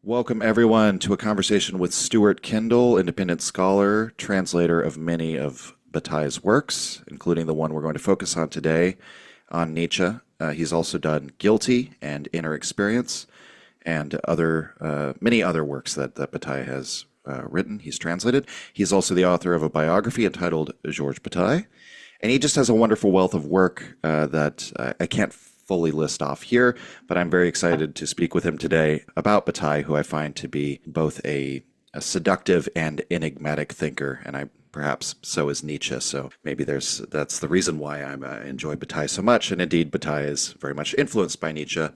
Welcome, everyone, to a conversation with Stuart Kendall, independent scholar, translator of many of Bataille's works, including the one we're going to focus on today on Nietzsche. He's also done Guilty and Inner Experience and many other works that Bataille has written. He's translated. He's also the author of a biography entitled Georges Bataille. And he just has a wonderful wealth of work that I can't fully list off here, but I'm very excited to speak with him today about Bataille, who I find to be both a seductive and enigmatic thinker, and perhaps so is Nietzsche. So maybe that's the reason why I enjoy Bataille so much, and indeed Bataille is very much influenced by Nietzsche.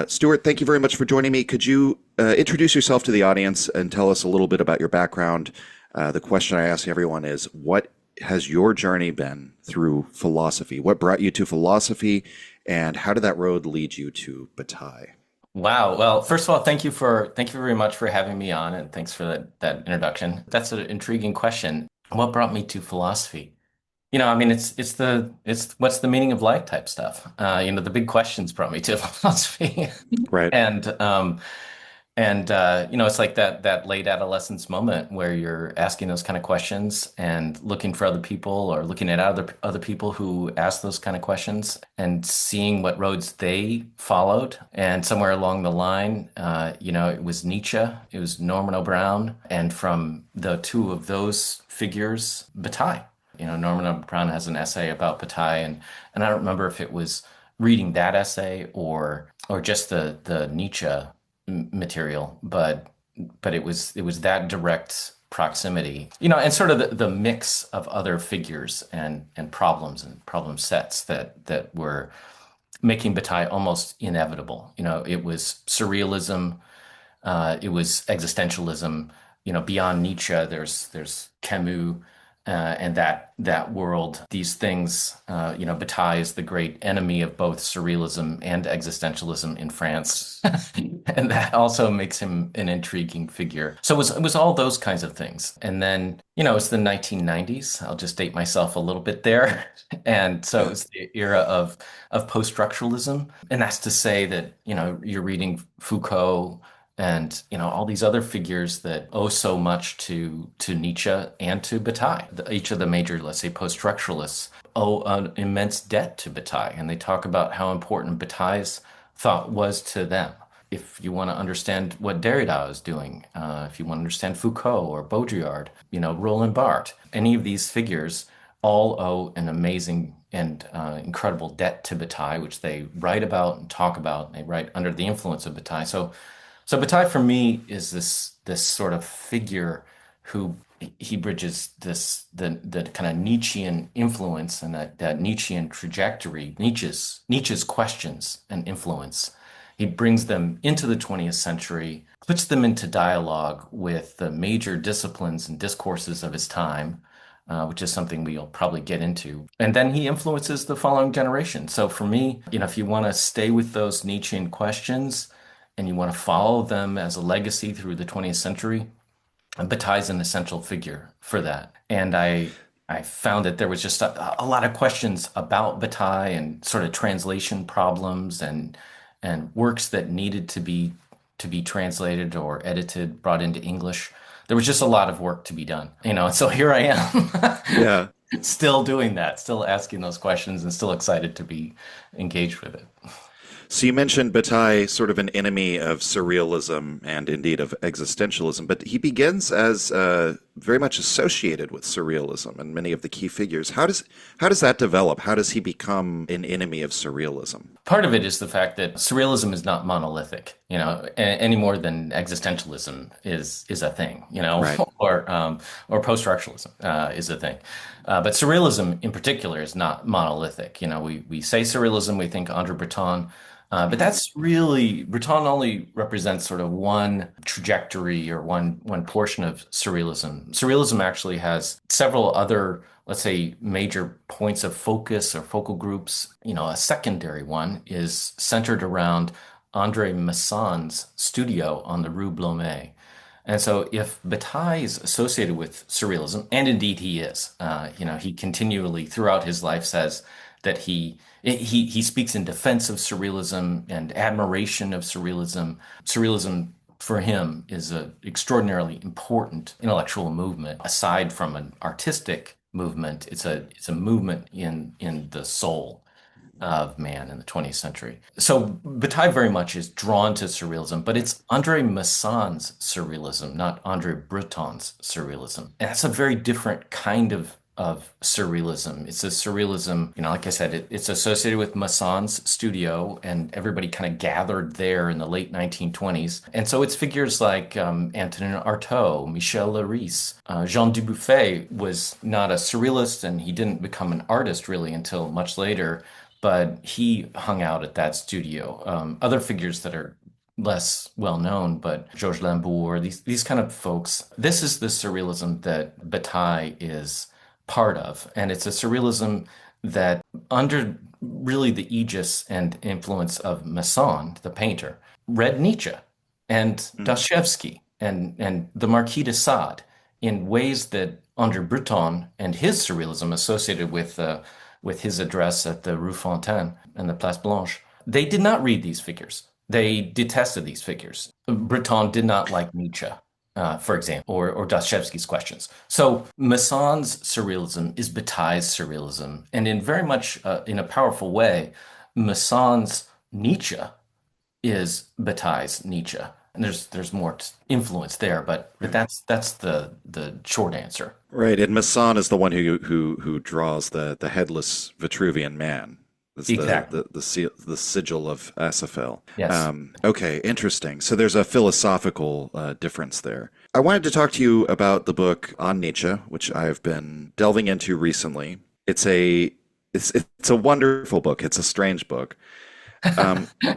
Stuart, thank you very much for joining me. Could you introduce yourself to the audience and tell us a little bit about your background? The question I ask everyone is, what has your journey been through philosophy? What brought you to philosophy, and how did that road lead you to Bataille? Wow. Well, first of all, thank you very much for having me on, and thanks for that introduction. That's an intriguing question. What brought me to philosophy? I mean, it's what's the meaning of life type stuff. The big questions brought me to philosophy, Right. and it's like that late adolescence moment where you're asking those kind of questions and looking for other people or looking at other people who ask those kind of questions and seeing what roads they followed. And somewhere along the line, it was Nietzsche, it was Norman O'Brien, and from the two of those figures, Bataille. Norman O'Brien has an essay about Bataille, and I don't remember if it was reading that essay or just the Nietzsche material, but it was that direct proximity, and sort of the mix of other figures and problems and problem sets that were making Bataille almost inevitable. It was surrealism, it was existentialism. Beyond Nietzsche, there's Camus, and that world, these things, Bataille is the great enemy of both surrealism and existentialism in France, and that also makes him an intriguing figure. So it was all those kinds of things, and then it's the 1990s. I'll just date myself a little bit there, and so Yeah. it's the era of post-structuralism, and that's to say that you're reading Foucault and all these other figures that owe so much to Nietzsche and to Bataille. Each of the major, let's say, post-structuralists owe an immense debt to Bataille, and they talk about how important Bataille's thought was to them. If you want to understand what Derrida is doing, if you want to understand Foucault or Baudrillard, Roland Barthes, any of these figures all owe an amazing and incredible debt to Bataille, which they write about and talk about. And they write under the influence of Bataille. So Bataille for me is this sort of figure who he bridges the kind of Nietzschean influence and that Nietzschean trajectory, Nietzsche's questions and influence. He brings them into the 20th century, puts them into dialogue with the major disciplines and discourses of his time, which is something we'll probably get into. And then he influences the following generation. So for me, if you want to stay with those Nietzschean questions, and you want to follow them as a legacy through the 20th century, Bataille's an essential figure for that. And I found that there was just a lot of questions about Bataille and sort of translation problems and works that needed to be translated or edited, brought into English. There was just a lot of work to be done, and so here I am. Yeah. Still doing that, still asking those questions and still excited to be engaged with it. So you mentioned Bataille, sort of an enemy of surrealism and indeed of existentialism, but he begins as very much associated with surrealism and many of the key figures. How does that develop? How does he become an enemy of surrealism? Part of it is the fact that surrealism is not monolithic, any more than existentialism is a thing, Right. or post-structuralism is a thing. But surrealism in particular is not monolithic. We say surrealism, we think Andre Breton, but that's really, Breton only represents sort of one trajectory or one portion of surrealism. Surrealism actually has several other, let's say, major points of focus or focal groups. A secondary one is centered around André Massen's studio on the Rue Blomet. And so if Bataille is associated with surrealism, and indeed he is, he continually throughout his life says that he speaks in defense of surrealism and admiration of surrealism. Surrealism for him is an extraordinarily important intellectual movement. Aside from an artistic movement, it's a movement in the soul of man in the 20th century. So Bataille very much is drawn to surrealism, but it's Andre Massen's surrealism, not Andre Breton's surrealism. And that's a very different kind of surrealism. It's a surrealism, like I said, it's associated with Massen's studio, and everybody kind of gathered there in the late 1920s. And so it's figures like Antonin Artaud, Michel Leiris. Jean Dubuffet was not a surrealist, and he didn't become an artist really until much later, but he hung out at that studio. Other figures that are less well known, but Georges Lambour, these kind of folks. This is the surrealism that Bataille is part of, and it's a surrealism that, under really the aegis and influence of Masson, the painter, read Nietzsche and Dostoevsky and the Marquis de Sade in ways that Andre Breton and his surrealism associated with his address at the Rue Fontaine and the Place Blanche, they did not read these figures. They detested these figures. Breton did not like Nietzsche, for example, or Dostoevsky's questions. So Masson's surrealism is Bataille's surrealism, and in very much in a powerful way, Masson's Nietzsche is Bataille's Nietzsche. And there's more influence there, but that's the short answer. Right, and Masson is the one who draws the headless Vitruvian man. It's Exactly. the sigil of Asafel. Yes. Okay, interesting. So there's a philosophical difference there. I wanted to talk to you about the book on Nietzsche, which I've been delving into recently. It's a wonderful book. It's a strange book. It's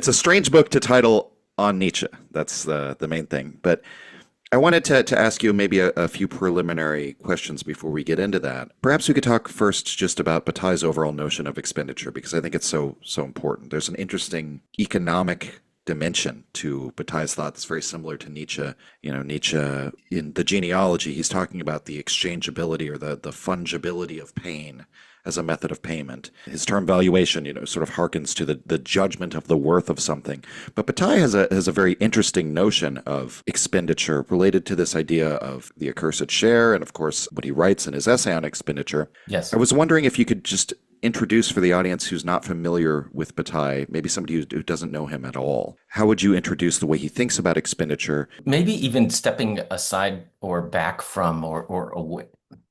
a strange book to title on Nietzsche. That's the main thing. But I wanted to ask you maybe a few preliminary questions before we get into that. Perhaps we could talk first just about Bataille's overall notion of expenditure, because I think it's so important. There's an interesting economic dimension to Bataille's thought that's very similar to Nietzsche. Nietzsche in the genealogy, he's talking about the exchangeability or the fungibility of pain as a method of payment. His term valuation, sort of harkens to the judgment of the worth of something. But Bataille has a very interesting notion of expenditure related to this idea of the accursed share, and of course what he writes in his essay on expenditure. Yes. I was wondering if you could just introduce for the audience who's not familiar with Bataille, maybe somebody who doesn't know him at all. How would you introduce the way he thinks about expenditure? Maybe even stepping aside or back from or away.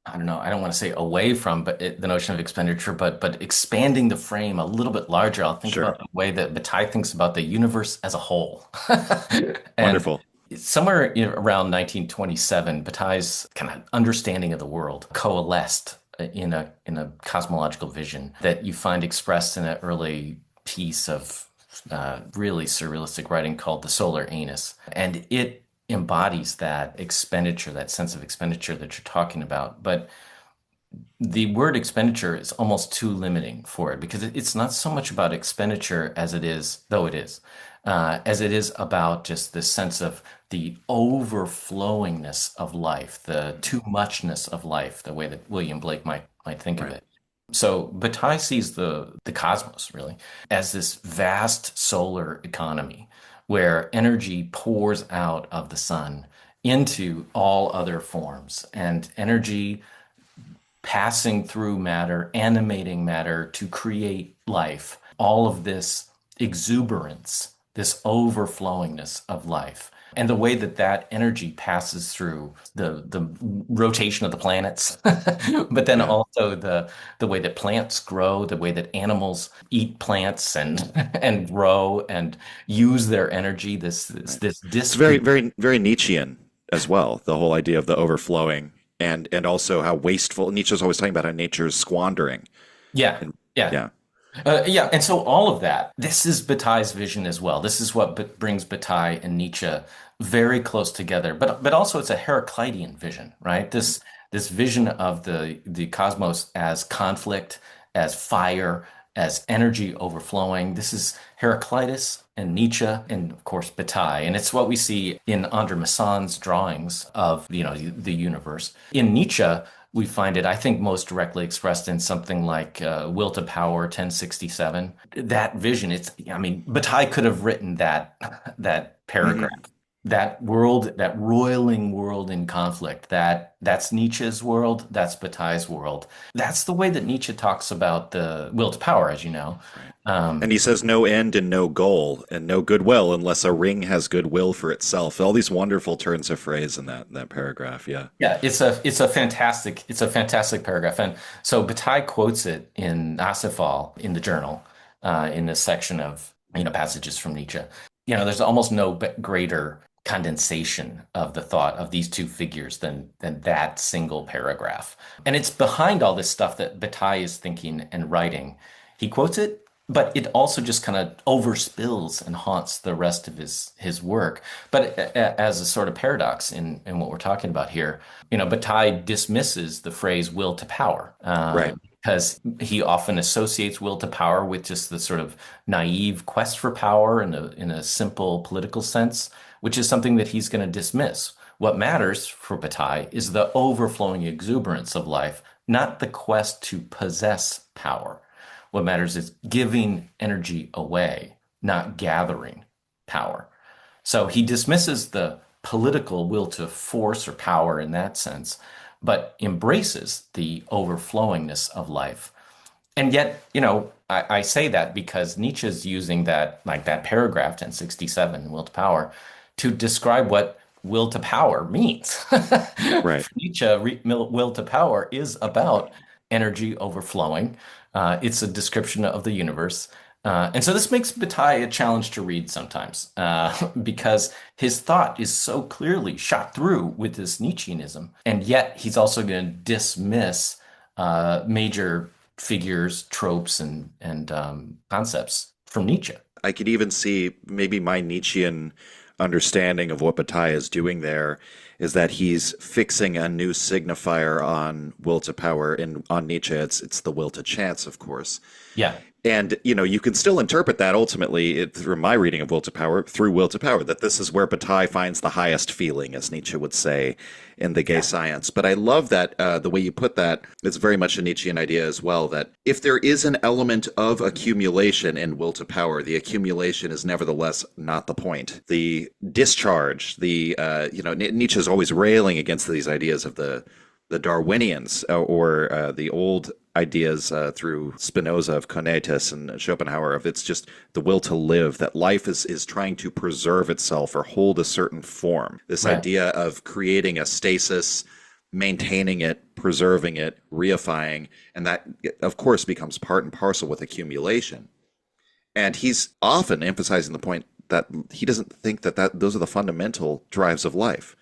I don't know. I don't want to say away from, but the notion of expenditure, but expanding the frame a little bit larger. I'll think Sure. about the way that Bataille thinks about the universe as a whole. And Wonderful. somewhere around 1927, Bataille's kind of understanding of the world coalesced in a cosmological vision that you find expressed in an early piece of really surrealistic writing called The Solar Anus. And it embodies that expenditure, that sense of expenditure that you're talking about. But the word expenditure is almost too limiting for it, because it's not so much about expenditure as it is, though it is, as it is about just this sense of the overflowingness of life, the too muchness of life, the way that William Blake might think of Right. it. So Bataille sees the cosmos really as this vast solar economy where energy pours out of the sun into all other forms, and energy passing through matter, animating matter to create life. All of this exuberance, this overflowingness of life. And the way that that energy passes through the rotation of the planets, but then Yeah. also the way that plants grow, the way that animals eat plants and and grow and use their energy, Right. this It's very, distribution. very, very Nietzschean as well. The whole idea of the overflowing, and also how wasteful Nietzsche's always talking about how nature is squandering. Yeah, And yeah. yeah, Yeah, and so all of that, this is Bataille's vision as well. This is what brings Bataille and Nietzsche very close together. But also it's a Heraclitean vision, right? This vision of the cosmos as conflict, as fire, as energy overflowing. This is Heraclitus and Nietzsche and of course Bataille. And it's what we see in Andre Massen's drawings of, the universe. In Nietzsche, We find it, I think, most directly expressed in something like Will to Power 1067. That vision, I mean, Bataille could have written that paragraph. Hmm. That world, that roiling world in conflict, that's Nietzsche's world, that's Bataille's world. That's the way that Nietzsche talks about the will to power, as you know. Right. And Um, he says no end and no goal and no goodwill unless a ring has goodwill for itself. All these wonderful turns of phrase in that paragraph. Yeah. Yeah, it's a fantastic paragraph, and so Bataille quotes it in Asifal in the journal, in this section of passages from Nietzsche. There's almost no greater condensation of the thought of these two figures than that single paragraph, and it's behind all this stuff that Bataille is thinking and writing. He quotes it, but it also just kind of overspills and haunts the rest of his work. But as a sort of paradox in what we're talking about here, Bataille dismisses the phrase will to power, Right. because he often associates will to power with just the sort of naive quest for power in a simple political sense, which is something that he's going to dismiss. What matters for Bataille is the overflowing exuberance of life, not the quest to possess power. What matters is giving energy away, not gathering power. So he dismisses the political will to force or power in that sense, but embraces the overflowingness of life. And yet, I say that because Nietzsche's using that paragraph 1067, will to power, to describe what will to power means. Right. For Nietzsche, will to power is about energy overflowing. It's a description of the universe. And so this makes Bataille a challenge to read sometimes, because his thought is so clearly shot through with this Nietzscheanism. And yet he's also going to dismiss major figures, tropes, and concepts from Nietzsche. I could even see maybe my Nietzschean understanding of what Bataille is doing there is that he's fixing a new signifier on will to power. And on Nietzsche, it's the will to chance, of course. Yeah, And you can still interpret that ultimately through my reading of Will to Power, through Will to Power, that this is where Bataille finds the highest feeling, as Nietzsche would say in The Gay yeah, Science. But I love that the way you put that. It's very much a Nietzschean idea as well, that if there is an element of accumulation in Will to Power, the accumulation is nevertheless not the point. The discharge, Nietzsche is always railing against these ideas of the Darwinians or the old ideas through Spinoza of conatus and Schopenhauer of it's just the will to live, that life is trying to preserve itself or hold a certain form. This right. idea of creating a stasis, maintaining it, preserving it, reifying, and that of course becomes part and parcel with accumulation. And he's often emphasizing the point that he doesn't think that those are the fundamental drives of life.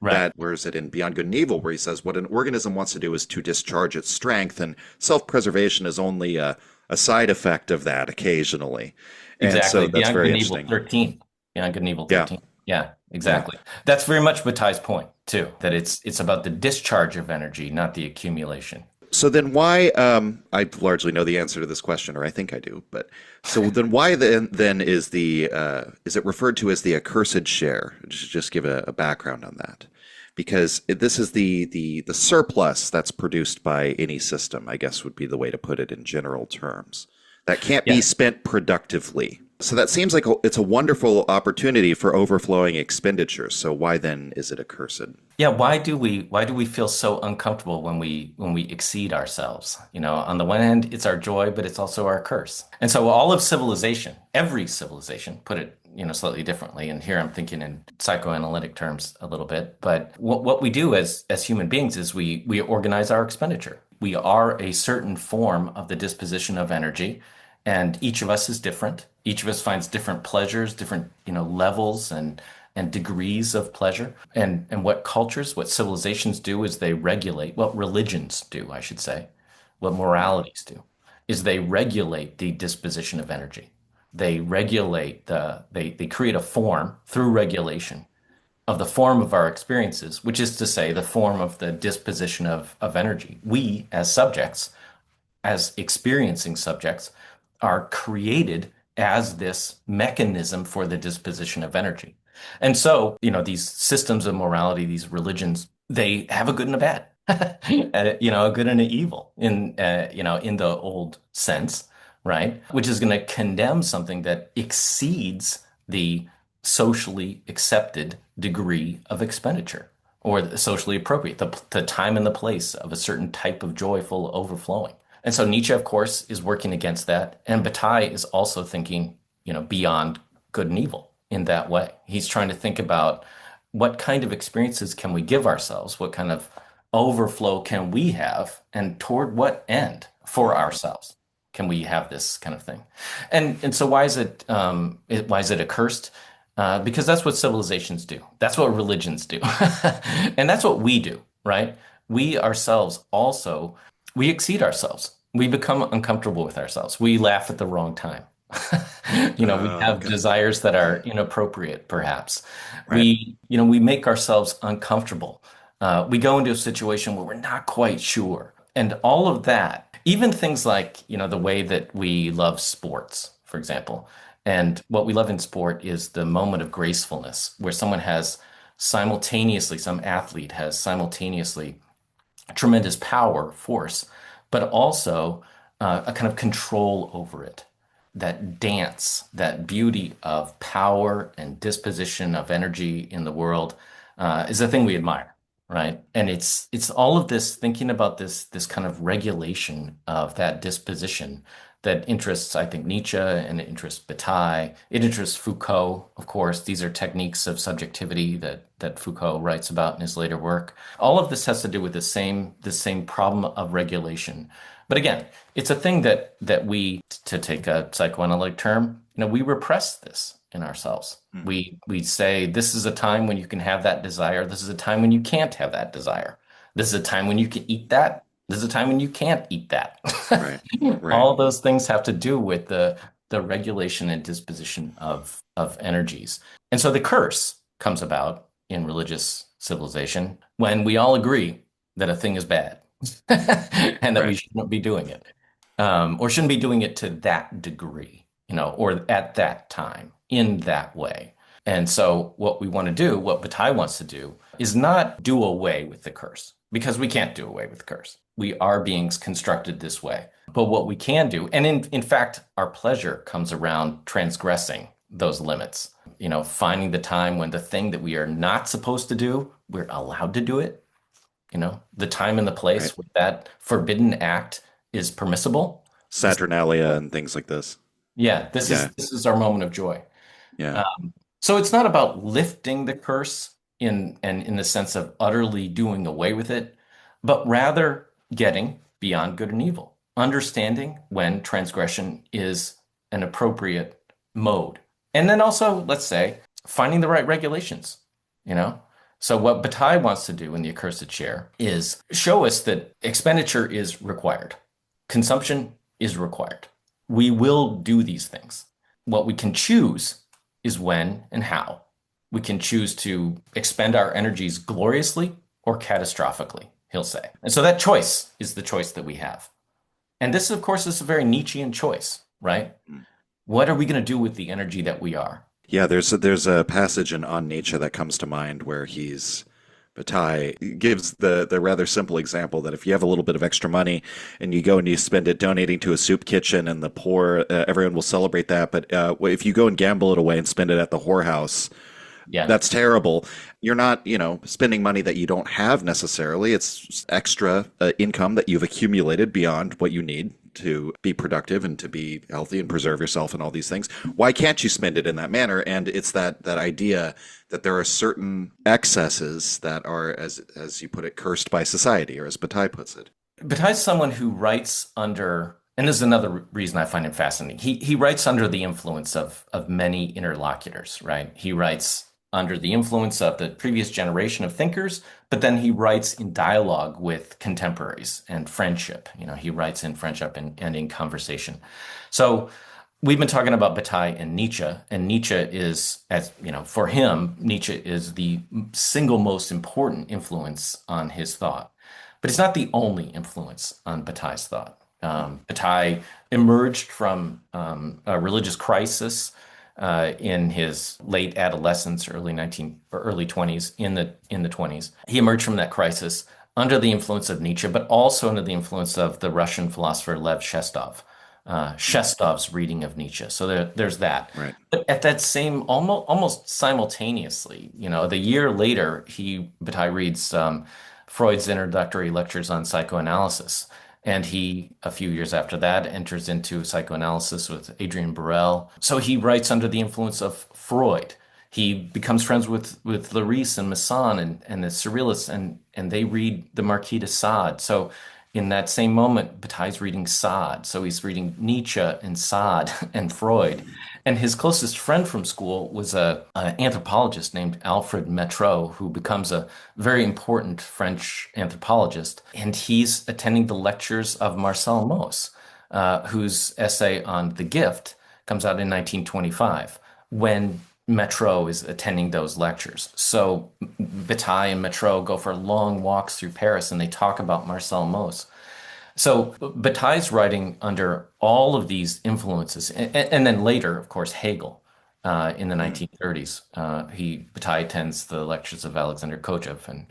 Right. That where is it in Beyond Good and Evil, where he says what an organism wants to do is to discharge its strength, and self-preservation is only a side effect of that occasionally. And so Exactly. that's Beyond Good very and Evil interesting. 13. Beyond Good and Evil Yeah, 13. Yeah, yeah. exactly. That's very much Bataille's point, too, that it's about the discharge of energy, not the accumulation. So then why, I largely know the answer to this question, or I think I do, but so then why then is it referred to as the accursed share? Just give a background on that. Because this is the surplus that's produced by any system, I guess would be the way to put it in general terms, that can't be Yeah. spent productively. So that seems like it's a wonderful opportunity for overflowing expenditures. So why then is it accursed? Yeah, why do we feel so uncomfortable when we exceed ourselves? On the one hand, it's our joy, but it's also our curse. And so all of civilization, every civilization, put it, slightly differently. And here I'm thinking in psychoanalytic terms a little bit, but what we do as human beings is we organize our expenditure. We are a certain form of the disposition of energy, and each of us is different. Each of us finds different pleasures, different, levels and degrees of pleasure. And what civilizations do is they regulate, what religions do, I should say, what moralities do, is they regulate the disposition of energy. They create a form through regulation of the form of our experiences, which is to say, the form of the disposition of energy. We, as subjects, as experiencing subjects, are created as this mechanism for the disposition of energy. And so, these systems of morality, these religions, they have a good and a bad. a good and an evil in the old sense, right? Which is going to condemn something that exceeds the socially accepted degree of expenditure or the socially appropriate, the time and the place of a certain type of joyful overflowing. And so Nietzsche, of course, is working against that. And Bataille is also thinking, beyond good and evil in that way. He's trying to think about what kind of experiences can we give ourselves? What kind of overflow can we have? And toward what end for ourselves can we have this kind of thing? And so why is it accursed? Because that's what civilizations do. That's what religions do. And that's what we do, right? We ourselves also, we exceed ourselves. We become uncomfortable with ourselves. We laugh at the wrong time. We have Okay. desires that are inappropriate, perhaps. Right. We make ourselves uncomfortable. We go into a situation where we're not quite sure. And all of that, even things like, the way that we love sports, for example. And what we love in sport is the moment of gracefulness, where some athlete has simultaneously tremendous power, force, but also a kind of control over it. That dance, that beauty of power and disposition of energy in the world is a thing we admire, right? And it's all of this thinking about this kind of regulation of that disposition that interests, I think, Nietzsche and it interests Bataille. It interests Foucault, of course. These are techniques of subjectivity that Foucault writes about in his later work. All of this has to do with the same problem of regulation. But again, it's a thing that we, to take a psychoanalytic term, we repress this in ourselves. Hmm. We say this is a time when you can have that desire. This is a time when you can't have that desire. This is a time when you can eat that. This is a time when you can't eat that. Right. Right. All those things have to do with the regulation and disposition of energies. And so the curse comes about in religious civilization when we all agree that a thing is bad and that we Right. shouldn't be doing it, or shouldn't be doing it to that degree, or at that time in that way. And so what we want to do, what Bataille wants to do, is not do away with the curse, because we can't do away with the curse. We are beings constructed this way. But what we can do, and in fact, our pleasure comes around transgressing those limits, finding the time when the thing that we are not supposed to do, we're allowed to do it, the time and the Right. place where that forbidden act is permissible. Saturnalia and things like this. Yeah, this is Yeah. this is our moment of joy. Yeah. So it's not about lifting the curse in the sense of utterly doing away with it, but rather getting beyond good and evil, understanding when transgression is an appropriate mode. And then also, let's say, finding the right regulations, you know? So what Bataille wants to do in the accursed chair is show us that expenditure is required. Consumption is required. We will do these things. What we can choose is when and how. We can choose to expend our energies gloriously or catastrophically, he'll say. And so that choice is the choice that we have. And this, of course, is a very Nietzschean choice, right? Mm. What are we going to do with the energy that we are? Yeah, there's a passage in On Nietzsche that comes to mind where Bataille gives the rather simple example that if you have a little bit of extra money and you go and you spend it donating to a soup kitchen and the poor, everyone will celebrate that. But if you go and gamble it away and spend it at the whorehouse, Yeah. that's terrible. You're not, spending money that you don't have necessarily. It's extra income that you've accumulated beyond what you need to be productive and to be healthy and preserve yourself and all these things. Why can't you spend it in that manner? And it's that idea that there are certain excesses that are, as you put it, cursed by society, or as Bataille puts it. Bataille's someone who writes under, and this is another reason I find him fascinating. He writes under the influence of many interlocutors, right? He writes under the influence of the previous generation of thinkers, but then he writes in dialogue with contemporaries and friendship. He writes in friendship and in conversation. So we've been talking about Bataille and Nietzsche is, as for him, Nietzsche is the single most important influence on his thought. But it's not the only influence on Bataille's thought. Bataille emerged from a religious crisis in his late adolescence, early 20s, in the 20s. He emerged from that crisis under the influence of Nietzsche, but also under the influence of the Russian philosopher Lev Shestov, Mm, Shestov's reading of Nietzsche. So there's that. right. But at that same, almost simultaneously, the year later, Bataille reads Freud's introductory lectures on psychoanalysis. And he, a few years after that, enters into psychoanalysis with Adrian Borel. So he writes under the influence of Freud. He becomes friends with Larousse and Masson and the Surrealists, and they read the Marquis de Sade. So in that same moment, Bataille's reading Sade. So he's reading Nietzsche and Sade and Freud. And his closest friend from school was an anthropologist named Alfred Metreau, who becomes a very important French anthropologist. And he's attending the lectures of Marcel Mauss, whose essay on the gift comes out in 1925 when Metreau is attending those lectures. So Bataille and Metreau go for long walks through Paris and they talk about Marcel Mauss. So Bataille's writing under all of these influences, and then later, of course, Hegel in the Mm, 1930s. Bataille attends the lectures of Alexander Kojev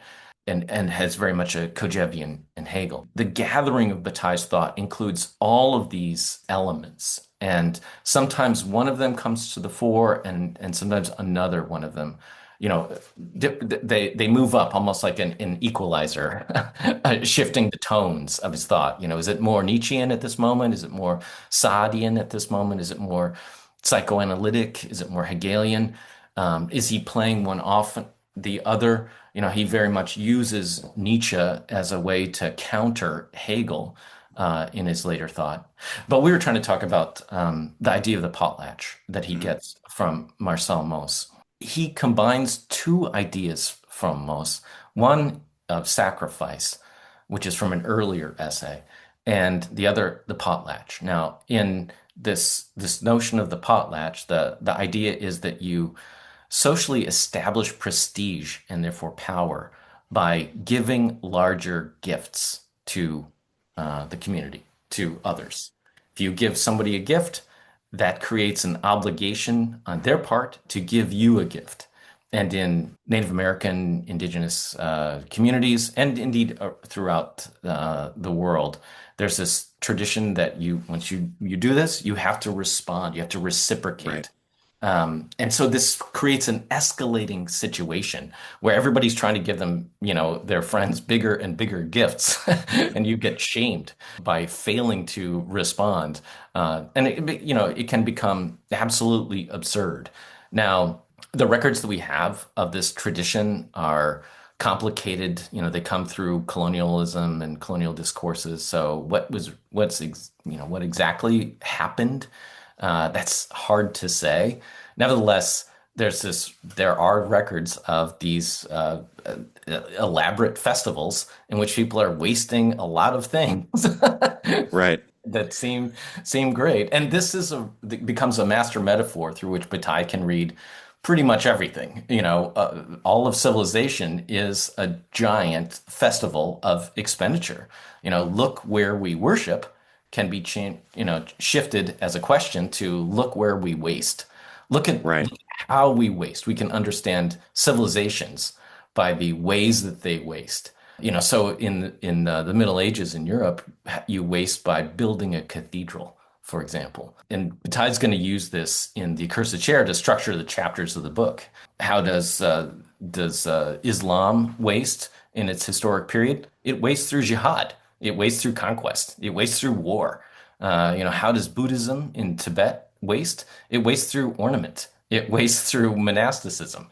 and has very much a Kojevian and Hegel. The gathering of Bataille's thought includes all of these elements, and sometimes one of them comes to the fore, and sometimes another one of them. They move up almost like an equalizer, shifting the tones of his thought. Is it more Nietzschean at this moment? Is it more Saadian at this moment? Is it more psychoanalytic? Is it more Hegelian? Is he playing one off the other? He very much uses Nietzsche as a way to counter Hegel in his later thought. But we were trying to talk about the idea of the potlatch that he mm, gets from Marcel Mauss. He combines two ideas from Mauss, one of sacrifice, which is from an earlier essay, and the other, the potlatch. Now, in this notion of the potlatch, the idea is that you socially establish prestige and therefore power by giving larger gifts to the community, to others. If you give somebody a gift, that creates an obligation on their part to give you a gift. And in Native American, indigenous communities, and indeed throughout the world, there's this tradition that once you do this, you have to respond, you have to right. reciprocate. And so this creates an escalating situation where everybody's trying to give them, their friends bigger and bigger gifts, and you get shamed by failing to respond. And it can become absolutely absurd. Now, the records that we have of this tradition are complicated. They come through colonialism and colonial discourses. So what exactly happened? That's hard to say. Nevertheless, there are records of these elaborate festivals in which people are wasting a lot of things Right. that seem great. And becomes a master metaphor through which Bataille can read pretty much everything. All of civilization is a giant festival of expenditure. Look where we worship can be shifted as a question to look where we waste. Right. Look at how we waste. We can understand civilizations by the ways that they waste. So in the Middle Ages in Europe, you waste by building a cathedral, for example. And Bataille's going to use this in The Accursed Chair to structure the chapters of the book. How does Islam waste in its historic period? It wastes through jihad. It wastes through conquest. It wastes through war. How does Buddhism in Tibet waste? It wastes through ornament. It wastes through monasticism.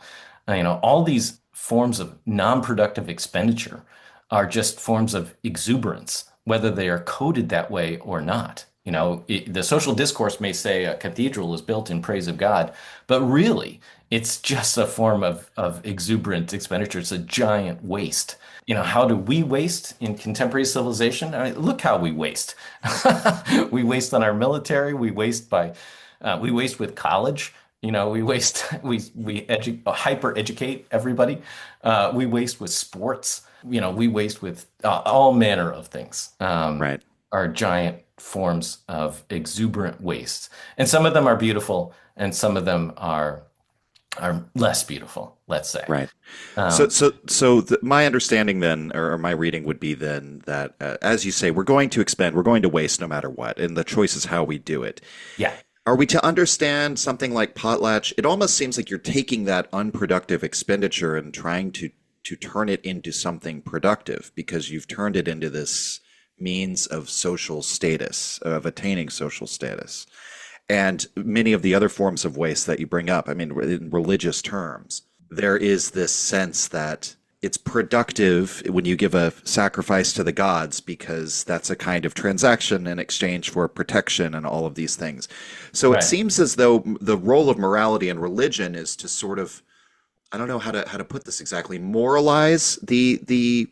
All these forms of non-productive expenditure are just forms of exuberance, whether they are coded that way or not. The social discourse may say a cathedral is built in praise of God, but really, it's just a form of exuberant expenditure. It's a giant waste. How do we waste in contemporary civilization? I mean, look how we waste. We waste on our military. We waste with college. We waste, hyper educate everybody. We waste with sports. We waste with all manner of things. Right. Are giant forms of exuberant waste. And some of them are beautiful and some of them are are less beautiful, let's say. Right. So, Um, my understanding then, or my reading would be then that, as you say, we're going to expend, we're going to waste no matter what, and the choice is how we do it. yeah, Are we to understand something like potlatch? It almost seems like you're taking that unproductive expenditure and trying to turn it into something productive because you've turned it into this means of social status, of attaining social status. And many of the other forms of waste that you bring up, I mean, in religious terms, there is this sense that it's productive when you give a sacrifice to the gods because that's a kind of transaction in exchange for protection and all of these things. So it right. seems as though the role of morality and religion is to sort of, I don't know how to put this exactly, moralize the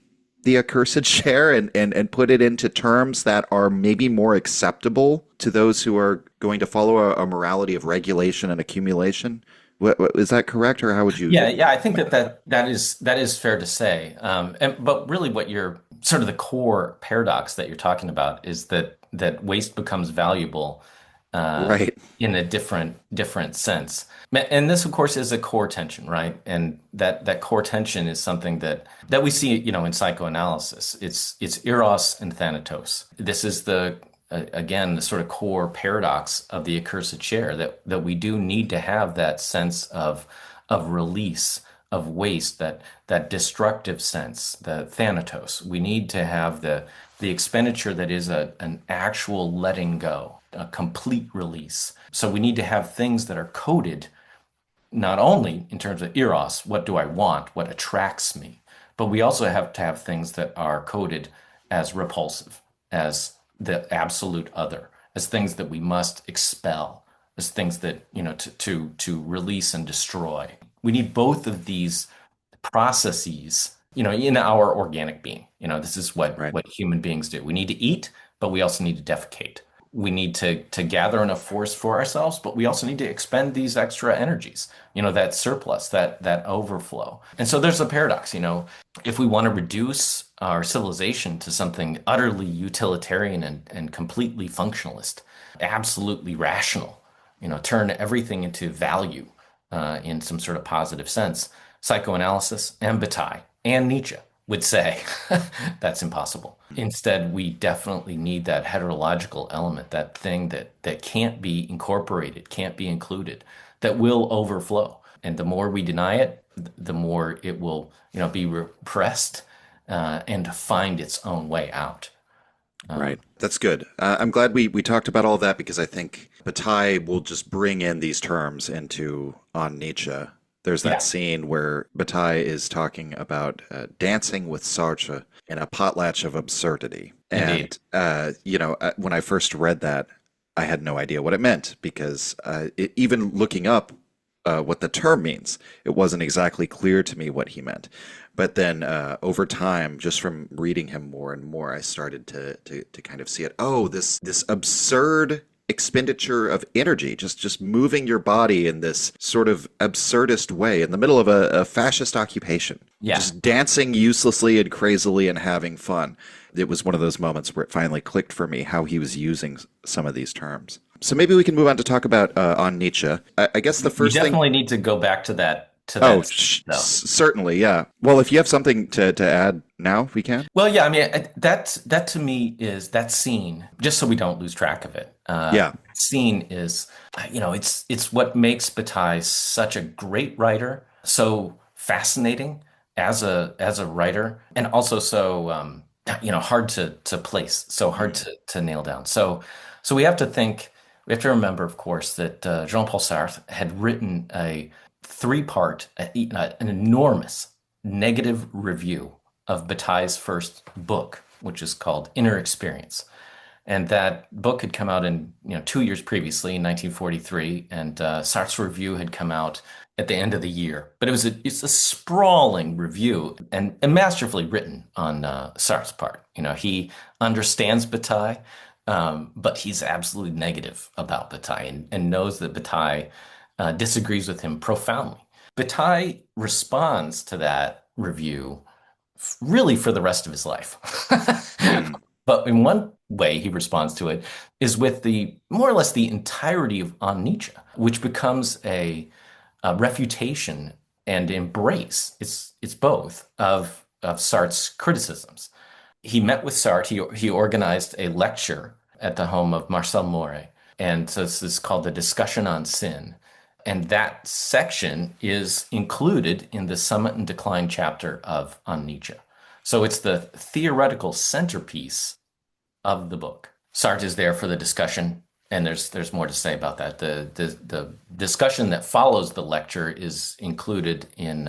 accursed share and put it into terms that are maybe more acceptable to those who are going to follow a morality of regulation and accumulation. Is that correct, or how would you Yeah, I think explain that? that is fair to say. But really, what you're sort of the core paradox that you're talking about is that waste becomes valuable uh, Right, in a different sense. And this, of course, is a core tension, right? And that core tension is something that we see, in psychoanalysis. It's eros and thanatos. This is again the sort of core paradox of the accursed share that we do need to have that sense of release, of waste, that destructive sense, the thanatos. We need to have the expenditure that is an actual letting go, a complete release. So we need to have things that are coded not only in terms of eros, what do I want, what attracts me, but we also have to have things that are coded as repulsive, as the absolute other, as things that we must expel, as things that, to release and destroy. We need both of these processes, in our organic being. This is right, what human beings do. We need to eat, but we also need to defecate. We need to gather enough force for ourselves, but we also need to expend these extra energies, that surplus, that overflow. And so there's a paradox, if we want to reduce our civilization to something utterly utilitarian and completely functionalist, absolutely rational, turn everything into value in some sort of positive sense, psychoanalysis and Bataille and Nietzsche would say that's impossible. Instead, we definitely need that heterological element, that thing that can't be incorporated, can't be included, that will overflow. And the more we deny it, the more it will, be repressed and find its own way out. right. That's good. I'm glad we talked about all that because I think Bataille will just bring in these terms into on Nietzsche. There's that Yeah, scene where Bataille is talking about dancing with Sartre in a potlatch of absurdity. indeed. And, when I first read that, I had no idea what it meant because even looking up what the term means, it wasn't exactly clear to me what he meant. But then over time, just from reading him more and more, I started to kind of see it. Oh, this absurd expenditure of energy, just moving your body in this sort of absurdist way in the middle of a fascist occupation, Yeah. just dancing uselessly and crazily and having fun. It was one of those moments where it finally clicked for me how he was using some of these terms. So maybe we can move on to talk about on Nietzsche. I guess the You first thing. definitely need to go back to Oh, that though. certainly, yeah. Well, if you have something to add now, we can. Well, yeah, I mean, that to me is that scene, just so we don't lose track of it. Yeah, Scene is, it's what makes Bataille such a great writer, so fascinating as a writer, and also so hard to place, so hard mm, to nail down. So we have to remember, of course, that Jean-Paul Sartre had written a three-part, an enormous negative review of Bataille's first book, which is called Inner Experience. And that book had come out in, 2 years previously in 1943, and Sartre's review had come out at the end of the year. But it's a sprawling review and masterfully written on Sartre's part. He understands Bataille, but he's absolutely negative about Bataille and knows that Bataille disagrees with him profoundly. Bataille responds to that review really for the rest of his life. mm, But in one way he responds to it is with the more or less the entirety of On Nietzsche, which becomes refutation and embrace. It's both of Sartre's criticisms. He met with Sartre. He organized a lecture at the home of Marcel Maury, and so this is called the Discussion on Sin. And that section is included in the Summit and Decline chapter of On Nietzsche. So it's the theoretical centerpiece of the book. Sartre is there for the discussion, and there's more to say about that. The discussion that follows the lecture is included in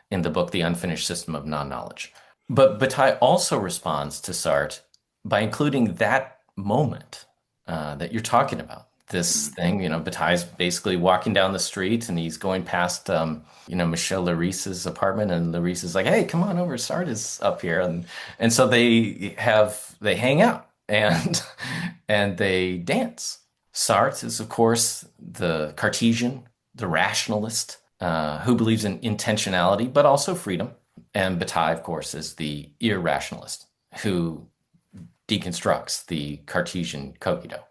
the book The Unfinished System of Non-Knowledge. But Bataille also responds to Sartre by including that moment that you're talking about. This thing, Bataille's basically walking down the street and he's going past, Michel Larisse's apartment, and Larisse is like, "Hey, come on over, Sartre is up here," and so they hang out and and they dance. Sartre is, of course, the Cartesian, the rationalist, who believes in intentionality but also freedom. And Bataille, of course, is the irrationalist who deconstructs the Cartesian cogito.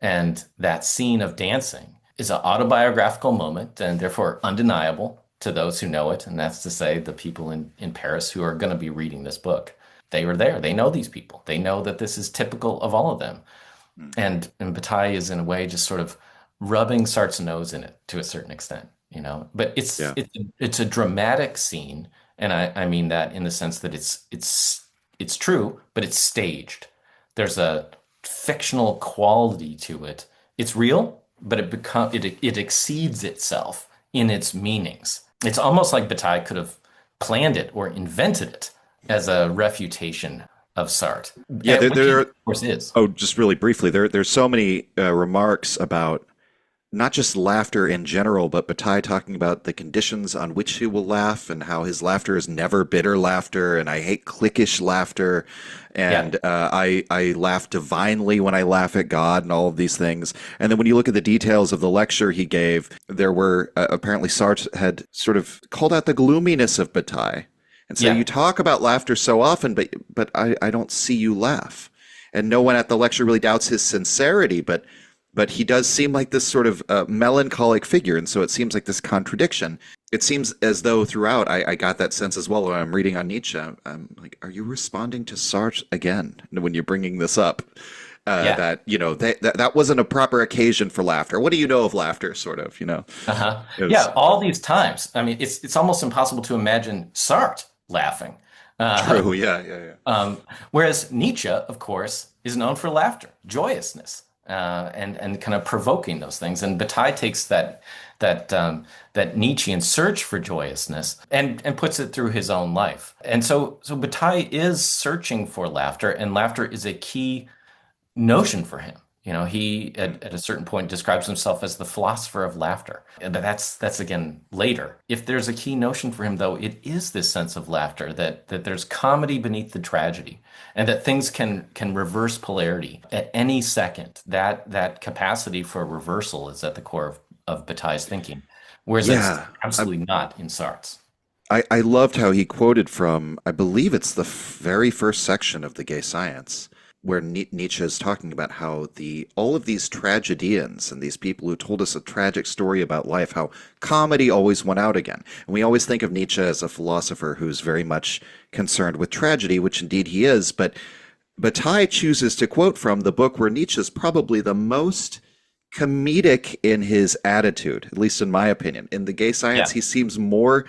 And that scene of dancing is an autobiographical moment and therefore undeniable to those who know it. And that's to say, the people in Paris who are going to be reading this book. They were there. They know these people. They know that this is typical of all of them. And Bataille is, in a way, just sort of rubbing Sartre's nose in it to a certain extent, But Yeah. it's a dramatic scene, and I mean that in the sense that it's true, but it's staged. There's a fictional quality to it. It's real, but it exceeds itself in its meanings. It's almost like Bataille could have planned it or invented it as a refutation of Sartre. Yeah, Which he, of course, is. Oh, just really briefly, there's so many remarks about not just laughter in general, but Bataille talking about the conditions on which he will laugh and how his laughter is never bitter laughter, and I hate cliquish laughter, and I laugh divinely when I laugh at God, and all of these things. And then when you look at the details of the lecture he gave, there were apparently Sartre had sort of called out the gloominess of Bataille. And so Yeah. you talk about laughter so often, but I don't see you laugh. And no one at the lecture really doubts his sincerity, but he does seem like this sort of melancholic figure, and so it seems like this contradiction. It seems as though throughout, I got that sense as well when I'm reading on Nietzsche. I'm like, are you responding to Sartre again when you're bringing this up? Yeah. That wasn't a proper occasion for laughter. What do you know of laughter, sort of, Uh-huh. It was Yeah, all these times. I mean, it's almost impossible to imagine Sartre laughing. true. Yeah. Whereas Nietzsche, of course, is known for laughter, joyousness, and kind of provoking those things. And Bataille takes that Nietzschean search for joyousness and puts it through his own life. And so Bataille is searching for laughter, and laughter is a key notion for him. He at a certain point describes himself as the philosopher of laughter. But that's again later. If there's a key notion for him, though, it is this sense of laughter, that there's comedy beneath the tragedy, and that things can reverse polarity at any second. That capacity for reversal is at the core of Bataille's thinking, whereas that's Yeah. absolutely not in Sartre's. I loved how he quoted from, I believe it's the very first section of The Gay Science, where Nietzsche is talking about how all of these tragedians and these people who told us a tragic story about life, how comedy always won out again. And we always think of Nietzsche as a philosopher who's very much concerned with tragedy, which indeed he is. But Bataille chooses to quote from the book where Nietzsche is probably the most comedic in his attitude, at least in my opinion. In The Gay Science, Yeah. he seems more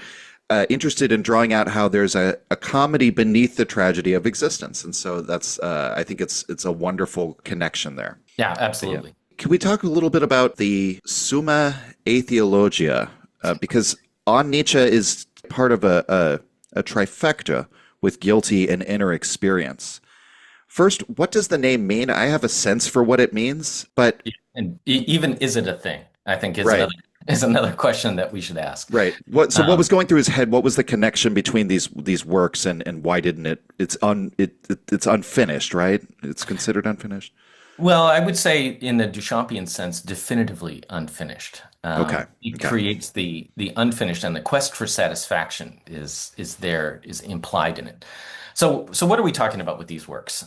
interested in drawing out how there's a comedy beneath the tragedy of existence, and so that's I think it's a wonderful connection there. Yeah, Yeah. absolutely. Can we talk a little bit about the Summa Atheologia? Because On Nietzsche is part of a trifecta with guilty and inner experience. First, what does the name mean? I have a sense for what it means, but And even is it a thing? I think right. is another question that we should ask. Right. What Um, was going through his head? What was the connection between these works, and why didn't it's unfinished, right? It's considered unfinished. Well, I would say in the Duchampian sense, definitively unfinished. Okay. It Okay. creates the unfinished, and the quest for satisfaction is implied in it. So what are we talking about with these works?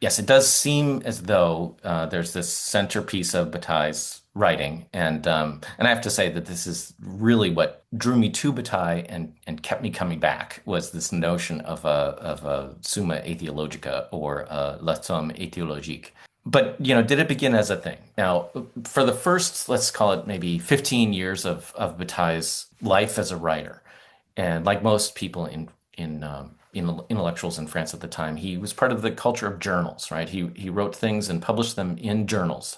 Yes, it does seem as though there's this centerpiece of Bataille's writing, and I have to say that this is really what drew me to Bataille and kept me coming back was this notion of a summa atheologica or la somme éthiologique. But did it begin as a thing? Now, for the first, let's call it maybe 15 years of Bataille's life as a writer, and like most people in intellectuals in France at the time, he was part of the culture of journals, right? He wrote things and published them in journals.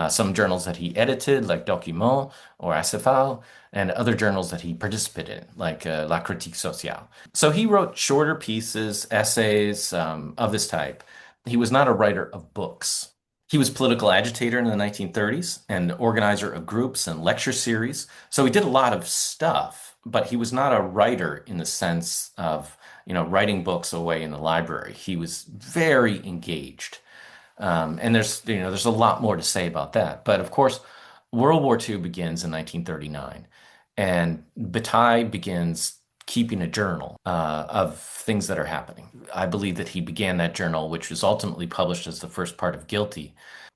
Some journals that he edited, like Document or Acéphale, and other journals that he participated in, like La Critique Sociale. So he wrote shorter pieces, essays of this type. He was not a writer of books. He was political agitator in the 1930s and organizer of groups and lecture series. So he did a lot of stuff, but he was not a writer in the sense of, writing books away in the library. He was very engaged. And there's a lot more to say about that. But of course, World War II begins in 1939, and Bataille begins keeping a journal of things that are happening. I believe that he began that journal, which was ultimately published as the first part of Guilty,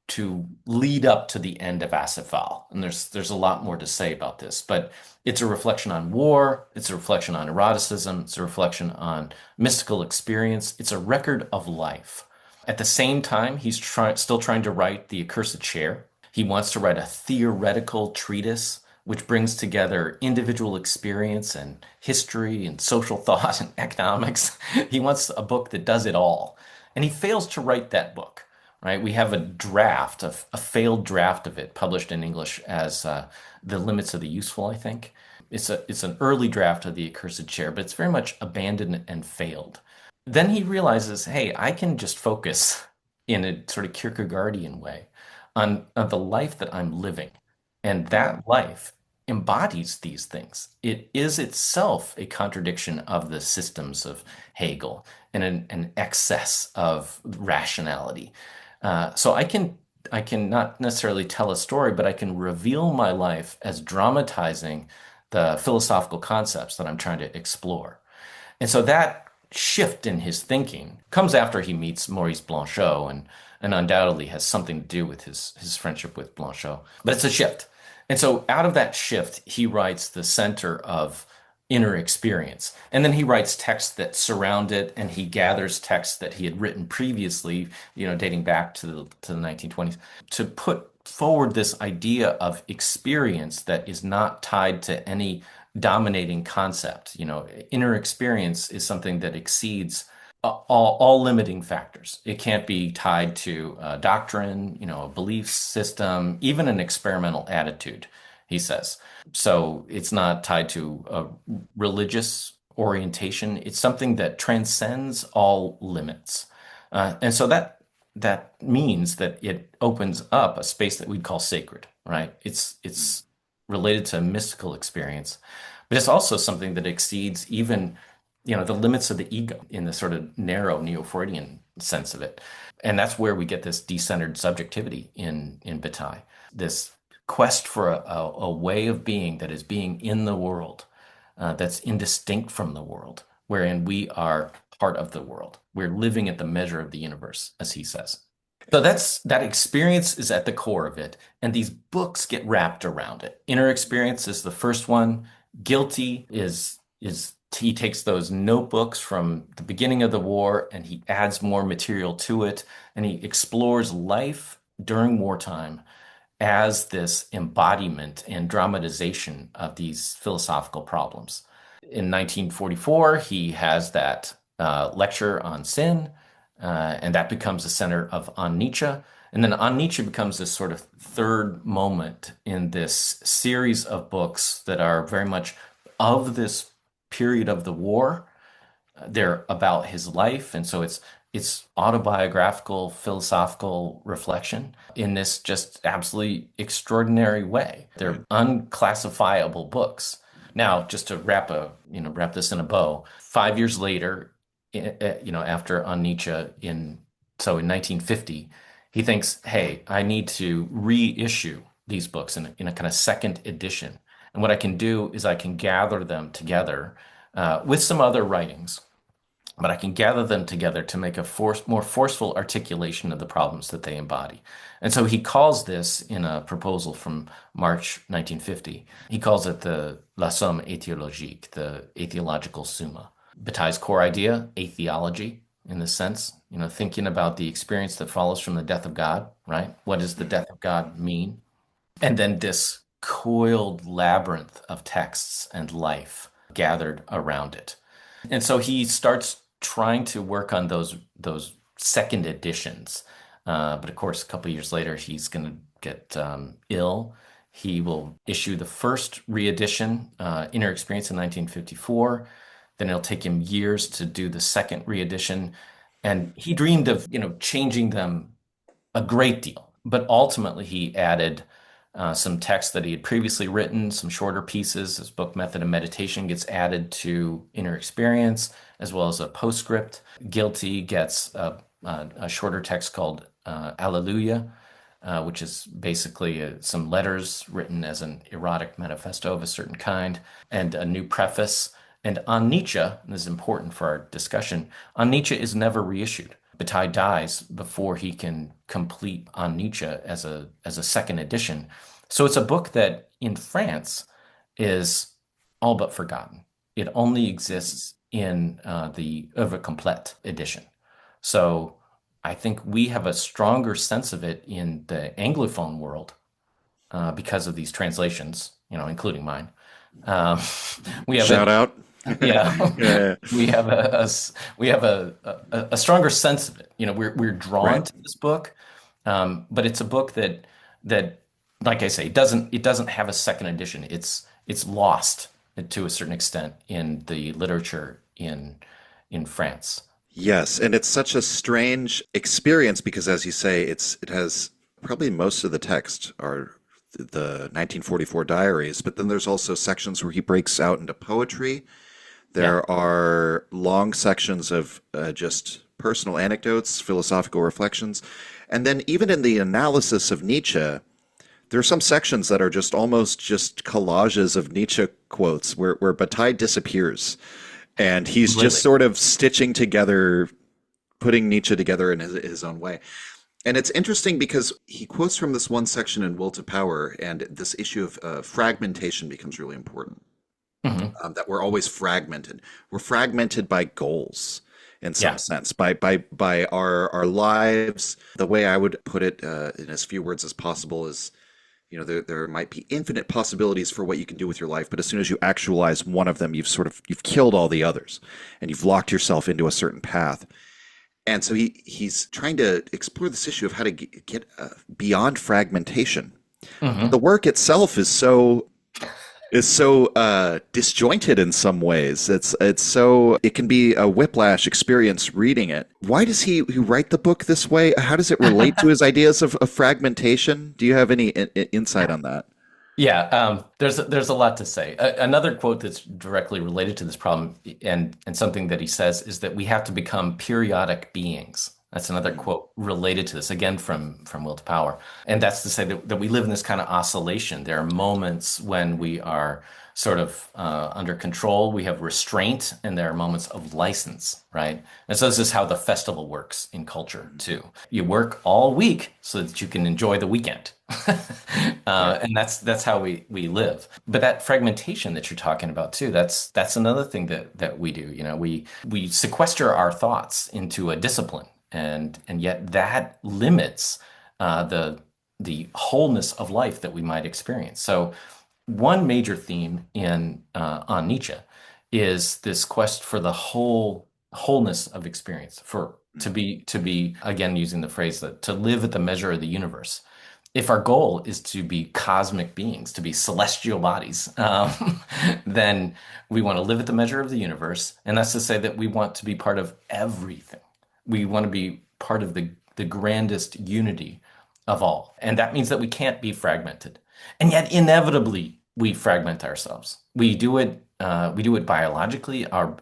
to lead up to the end of Acéphale. And there's a lot more to say about this, but it's a reflection on war, it's a reflection on eroticism, it's a reflection on mystical experience, it's a record of life. At the same time, he's still trying to write The Accursed Chair. He wants to write a theoretical treatise which brings together individual experience and history and social thought and economics. He wants a book that does it all. And he fails to write that book, right? We have a draft, a failed draft of it published in English as The Limits of the Useful, I think. It's an early draft of The Accursed Chair, but it's very much abandoned and failed. Then he realizes, hey, I can just focus in a sort of Kierkegaardian way on the life that I'm living. And that life embodies these things. It is itself a contradiction of the systems of Hegel and an excess of rationality. So I can not necessarily tell a story, but I can reveal my life as dramatizing the philosophical concepts that I'm trying to explore. And so that shift in his thinking comes after he meets Maurice Blanchot and undoubtedly has something to do with his friendship with Blanchot. But it's a shift. And so out of that shift, he writes the center of inner experience. And then he writes texts that surround it, and he gathers texts that he had written previously, dating back to the 1920s, to put forward this idea of experience that is not tied to any dominating concept. Inner experience is something that exceeds all limiting factors. It can't be tied to doctrine, a belief system, even an experimental attitude, he says. So it's not tied to a religious orientation. It's something that transcends all limits. And so that means that it opens up a space that we'd call sacred, right? It's related to mystical experience, but it's also something that exceeds even the limits of the ego in the sort of narrow Neo-Freudian sense of it. And that's where we get this decentered subjectivity in Bataille, this quest for a way of being that is being in the world, that's indistinct from the world, wherein we are part of the world. We're living at the measure of the universe, as he says. So that experience is at the core of it, and these books get wrapped around it. Inner experience is the first one. Guilty is he takes those notebooks from the beginning of the war and he adds more material to it, and he explores life during wartime as this embodiment and dramatization of these philosophical problems. In 1944, he has that lecture on sin, and that becomes the center of On Nietzsche. And then On Nietzsche becomes this sort of third moment in this series of books that are very much of this period of the war. They're about his life, and so it's autobiographical, philosophical reflection in this just absolutely extraordinary way. They're unclassifiable books. Now, just to wrap this in a bow, 5 years later, after On Nietzsche in 1950, he thinks, hey, I need to reissue these books in a kind of second edition. And what I can do is I can gather them together with some other writings but I can gather them together to make a more forceful articulation of the problems that they embody. And so he calls this in a proposal from March 1950. He calls it the La Somme étiologique, the atheological summa. Bataille's core idea, atheology, in this sense, thinking about the experience that follows from the death of God, right? What does the death of God mean? And then this coiled labyrinth of texts and life gathered around it. And so he starts trying to work on those second editions. But of course, a couple of years later, he's going to get ill. He will issue the first reedition, Inner Experience in 1954. Then it'll take him years to do the second reedition. And he dreamed of, changing them a great deal. But ultimately, he added some text that he had previously written, some shorter pieces. His book, Method of Meditation, gets added to Inner Experience, as well as a postscript. Guilty gets a shorter text called Alleluia, which is basically some letters written as an erotic manifesto of a certain kind, and a new preface. And On Nietzsche, and this is important for our discussion, On Nietzsche is never reissued. Bataille dies before he can complete On Nietzsche as a second edition. So it's a book that in France is all but forgotten. It only exists in the Œuvre Complète edition. So I think we have a stronger sense of it in the Anglophone world because of these translations, including mine. Um, we have Shout a out. yeah, Yeah. we have a stronger sense of it. We're drawn Right. to this book, but it's a book that, like I say, it doesn't have a second edition. It's lost to a certain extent in the literature in France. Yes, and it's such a strange experience because, as you say, it has probably most of the text are the 1944 diaries, but then there's also sections where he breaks out into poetry. Yeah, There are long sections of just personal anecdotes, philosophical reflections, and then even in the analysis of Nietzsche, there are some sections that are just almost just collages of Nietzsche quotes where Bataille disappears. And he's just completely. sort of stitching together, putting Nietzsche together in his own way. And it's interesting because he quotes from this one section in Will to Power, and this issue of fragmentation becomes really important. Hmm. That we're always fragmented. We're fragmented by goals in some Yeah. sense, by our lives. The way I would put it in as few words as possible is, there might be infinite possibilities for what you can do with your life, but as soon as you actualize one of them, you've killed all the others, and you've locked yourself into a certain path. And so he's trying to explore this issue of how to get beyond fragmentation. But the Hmm. work itself is so disjointed in some ways. It can be a whiplash experience reading it. Why does he write the book this way? How does it relate to his ideas of fragmentation? Do you have any insight on that? Yeah, there's a lot to say. Another quote that's directly related to this problem and something that he says is that we have to become periodic beings. That's another quote related to this, again from Will to Power. And that's to say that we live in this kind of oscillation. There are moments when we are sort of under control, we have restraint, and there are moments of license, right? And so this is how the festival works in culture too. You work all week so that you can enjoy the weekend. Right. And that's how we live. But that fragmentation that you're talking about too, that's another thing that we do. We sequester our thoughts into a discipline, and yet that limits the wholeness of life that we might experience. So one major theme in on Nietzsche is this quest for the wholeness of experience, for to be again using the phrase that to live at the measure of the universe. If our goal is to be cosmic beings, to be celestial bodies, then we want to live at the measure of the universe, and that's to say that we want to be part of everything. We want to be part of the grandest unity of all, and that means that we can't be fragmented. And yet, inevitably, we fragment ourselves. We do it. We do it biologically. Our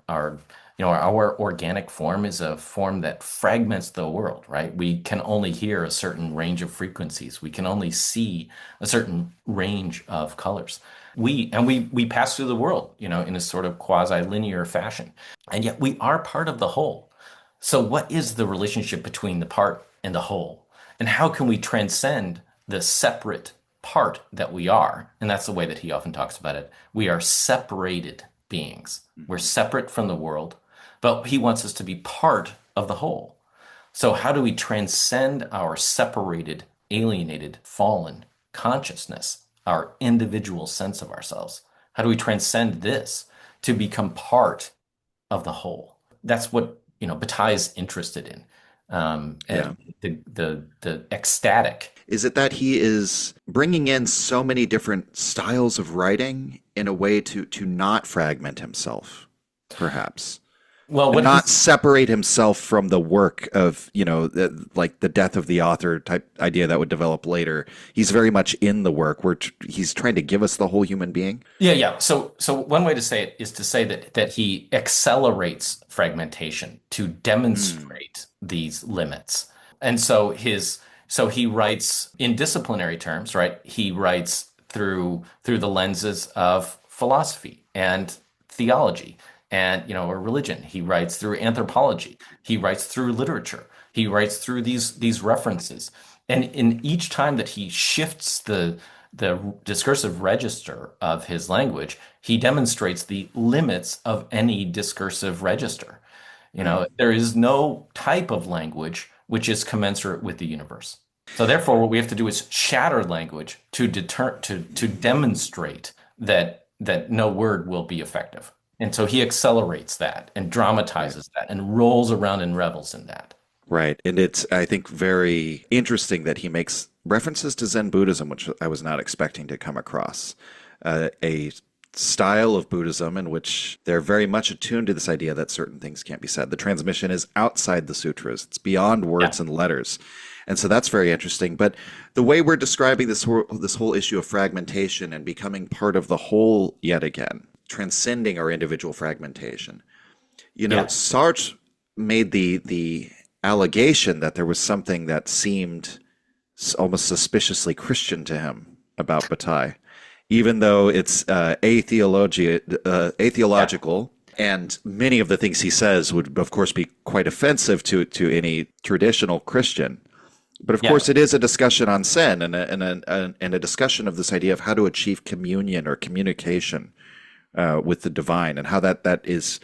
organic form is a form that fragments the world, right? We can only hear a certain range of frequencies. We can only see a certain range of colors. We pass through the world, in a sort of quasi-linear fashion. And yet we are part of the whole. So what is the relationship between the part and the whole? And how can we transcend the separate part that we are? And that's the way that he often talks about it. We are separated beings. We're separate from the world, but he wants us to be part of the whole. So how do we transcend our separated, alienated, fallen consciousness, our individual sense of ourselves? How do we transcend this to become part of the whole? That's what, Bataille is interested in. Yeah. And the ecstatic. Is it that he is bringing in so many different styles of writing in a way to not fragment himself, perhaps? Well, And what not he's separate himself from the work of, like the death of the author type idea that would develop later. He's very much in the work where he's trying to give us the whole human being. Yeah, yeah. So one way to say it is to say that he accelerates fragmentation to Mm. demonstrate these limits. And so he writes in disciplinary terms, right? He writes through the lenses of philosophy and theology and or religion. He writes through anthropology. He writes through literature. He writes through these references. And in each time that he shifts the discursive register of his language, he demonstrates the limits of any discursive register. Mm. There is no type of language which is commensurate with the universe. So therefore, what we have to do is shatter language to demonstrate that no word will be effective. And so he accelerates that and Right. dramatizes that and rolls around and revels in that. Right. And it's, I think, very interesting that he makes references to Zen Buddhism, which I was not expecting to come across. A style of Buddhism in which they're very much attuned to this idea that certain things can't be said. The transmission is outside the sutras, it's beyond Yeah. words and letters. And so that's very interesting. But the way we're describing this whole issue of fragmentation and becoming part of the whole yet again, transcending our individual fragmentation, Yeah. Sartre made the allegation that there was something that seemed almost suspiciously Christian to him about Bataille, even though it's Yeah. atheological, and many of the things he says would, of course, be quite offensive to any traditional Christian. But of Yeah. course, it is a discussion on sin and a discussion of this idea of how to achieve communion or communication with the divine, and how that is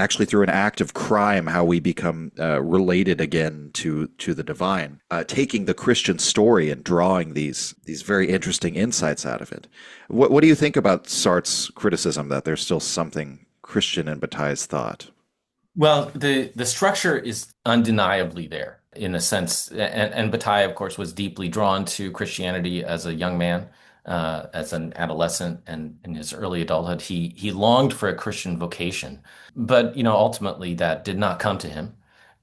actually through an act of crime how we become related again to the divine. Taking the Christian story and drawing these very interesting insights out of it. What do you think about Sartre's criticism that there's still something Christian in Bataille's thought? Well, the structure is undeniably there in the sense, and Bataille, of course, was deeply drawn to Christianity as a young man, as an adolescent, and in his early adulthood, he longed for a Christian vocation, but ultimately that did not come to him,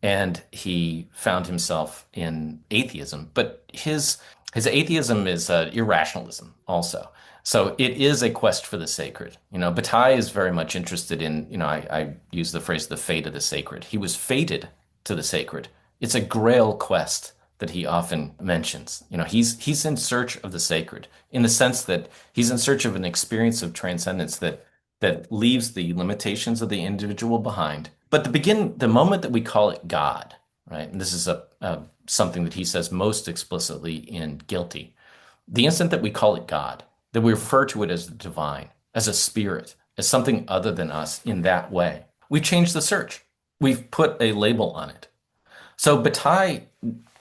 and he found himself in atheism. But his atheism is irrationalism also. So it is a quest for the sacred. Bataille is very much interested in, I use the phrase the fate of the sacred. He was fated to the sacred. It's a grail quest that he often mentions. He's in search of the sacred in the sense that he's in search of an experience of transcendence that leaves the limitations of the individual behind. But the moment that we call it God, right? And this is something that he says most explicitly in Guilty. The instant that we call it God, that we refer to it as the divine, as a spirit, as something other than us in that way, we change the search. We've put a label on it. So Bataille,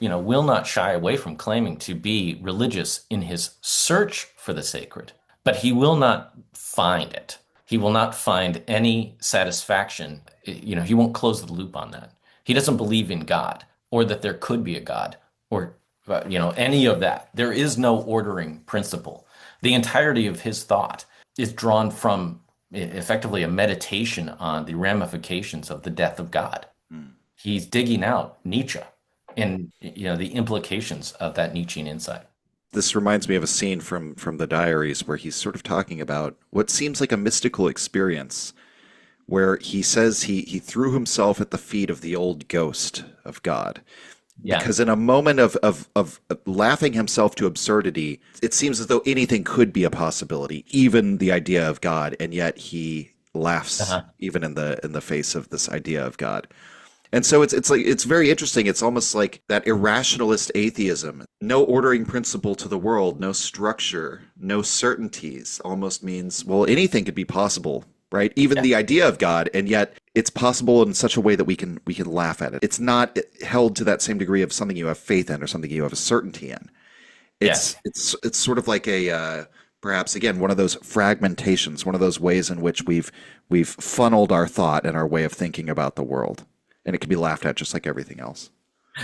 will not shy away from claiming to be religious in his search for the sacred, but he will not find it. He will not find any satisfaction. He won't close the loop on that. He doesn't believe in God or that there could be a God or, any of that. There is no ordering principle. The entirety of his thought is drawn from effectively a meditation on the ramifications of the death of God. Mm. He's digging out Nietzsche and the implications of that Nietzschean insight. This reminds me of a scene from the diaries where he's sort of talking about what seems like a mystical experience, where he says he threw himself at the feet of the old ghost of God. Yeah. because in a moment of laughing himself to absurdity, it seems as though anything could be a possibility, even the idea of God, and yet he laughs Uh-huh. even in the face of this idea of God. And so it's like it's very interesting. It's almost like that irrationalist atheism. No ordering principle to the world, no structure, no certainties almost means, well, anything could be possible, right? Even Yeah. the idea of God, and yet it's possible in such a way that we can laugh at it. It's not held to that same degree of something you have faith in or something you have a certainty in. Yes. It's sort of like a perhaps again one of those fragmentations, one of those ways in which we've funneled our thought and our way of thinking about the world, and it can be laughed at just like everything else.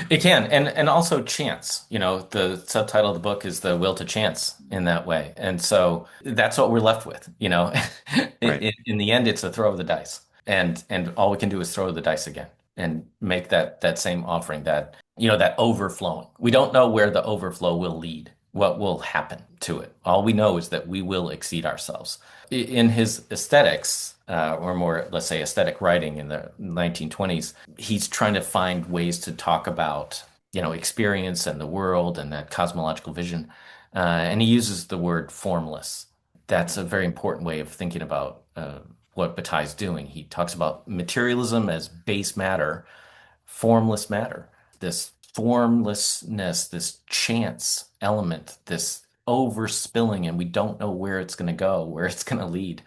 It can, and also chance. The subtitle of the book is "The Will to Chance" in that way, and so that's what we're left with. Right. In the end, it's a throw of the dice, and all we can do is throw the dice again and make that same offering, that overflowing. We don't know where the overflow will lead, what will happen to it. All we know is that we will exceed ourselves. In his aesthetics, or more, let's say, aesthetic writing in the 1920s, he's trying to find ways to talk about, experience and the world and that cosmological vision. And he uses the word formless. That's a very important way of thinking about what Bataille's doing. He talks about materialism as base matter, formless matter. This formlessness, this chance element, this overspilling, and we don't know where it's going to go, where it's going to lead.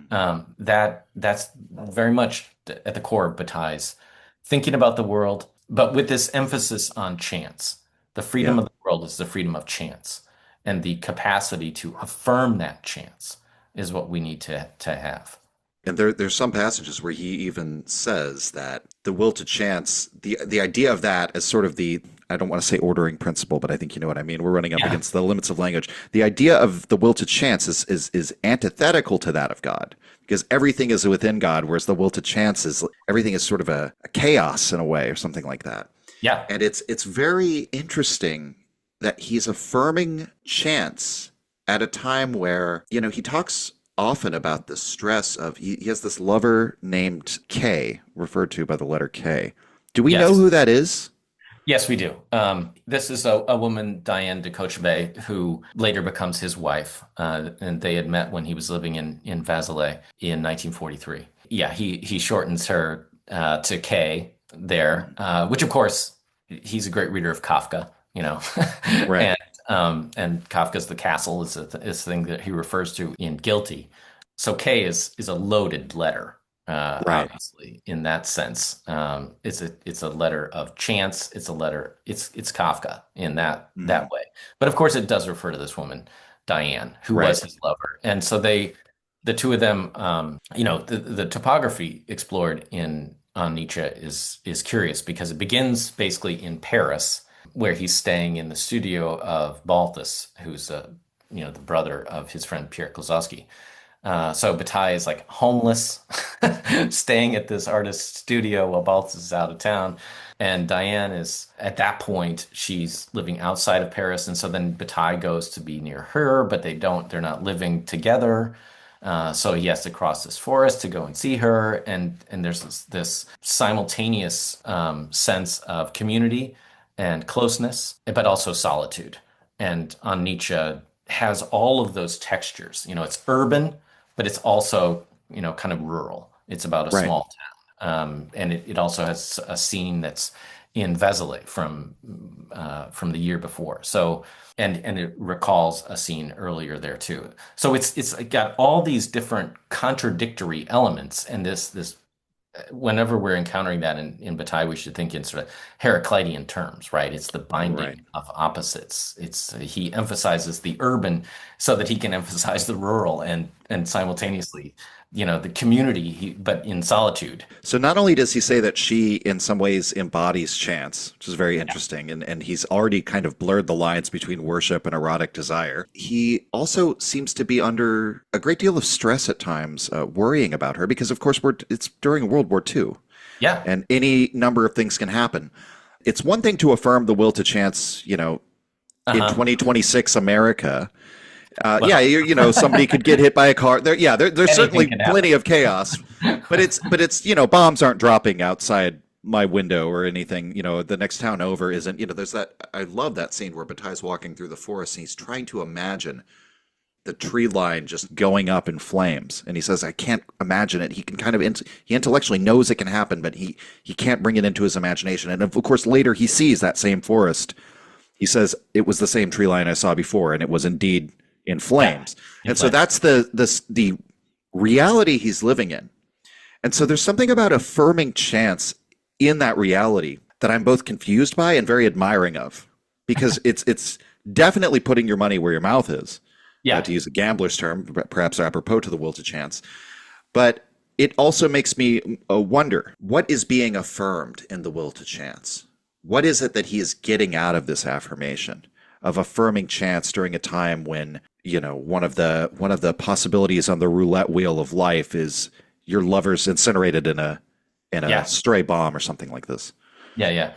That's very much at the core of Bataille's thinking about the world, but with this emphasis on chance. The freedom Yeah. of the world is the freedom of chance, and the capacity to affirm that chance is what we need to have. And there's some passages where he even says that the will to chance, the idea of that as sort of the, I don't want to say ordering principle, but I think you know what I mean. We're running up Yeah. against the limits of language. The idea of the will to chance is antithetical to that of God, because everything is within God, whereas the will to chance is everything is sort of a chaos in a way or something like that. Yeah. And it's very interesting that he's affirming chance at a time where, he talks often about the stress of, he has this lover named K, referred to by the letter K. Do we know Yes. who that is? Yes, we do. This is a woman, Diane de Cochebay, who later becomes his wife. And they had met when he was living in Vazelay in 1943. Yeah, he shortens her to K there, which of course he's a great reader of Kafka, Right. and and Kafka's The Castle is the thing that he refers to in Guilty. So K is a loaded letter, Right. obviously in that sense. It's a letter of chance. It's Kafka in that Mhm. way. But of course, it does refer to this woman, Diane, who Right. was his lover, and so the two of them, the topography explored in on Nietzsche is curious because it begins basically in Paris, where he's staying in the studio of Balthus, who's the brother of his friend Pierre Klosowski. So Bataille is like homeless, staying at this artist's studio while Balthus is out of town. And Diane is, at that point, she's living outside of Paris. And so then Bataille goes to be near her, but they're not living together. So he has to cross this forest to go and see her. And there's this simultaneous sense of community and closeness, but also solitude. And on Nietzsche has all of those textures. It's urban, but it's also, kind of rural. It's about a Right. small town. And it also has a scene that's in Vézelay from the year before. So, and it recalls a scene earlier there too. So it's got all these different contradictory elements, and this whenever we're encountering that in Bataille, we should think in sort of Heraclitean terms, right? It's the Right. binding of opposites. He emphasizes the urban so that he can emphasize the rural, and simultaneously, the community, but in solitude. So not only does he say that she in some ways embodies chance, which is very interesting, and he's already kind of blurred the lines between worship and erotic desire, he also seems to be under a great deal of stress at times, worrying about her, because of course it's during World War II, Yeah. and any number of things can happen. It's one thing to affirm the will to chance, in Uh-huh. 2026 America. Yeah, Well, somebody could get hit by a car. There's anything certainly can plenty happen. of chaos, but it's bombs aren't dropping outside, my window or anything. The next town over isn't, there's that. I love that scene where Bataille's walking through the forest and he's trying to imagine the tree line just going up in flames. And he says, I can't imagine it. He can kind of, he intellectually knows it can happen, but he can't bring it into his imagination. And of course, later he sees that same forest. He says, it was the same tree line I saw before, and it was indeed in Yeah, flames. in And so flames. that's the reality he's living in. And so there's something about affirming chance in that reality that I'm both confused by and very admiring of, because it's definitely putting your money where your mouth is, Yeah. to use a gambler's term, perhaps apropos to the will to chance. But it also makes me wonder, what is being affirmed in the will to chance? What is it that he is getting out of this affirmation of affirming chance during a time when, one of the possibilities on the roulette wheel of life is your lover's incinerated in a Yeah. stray bomb or something like this? Yeah, yeah.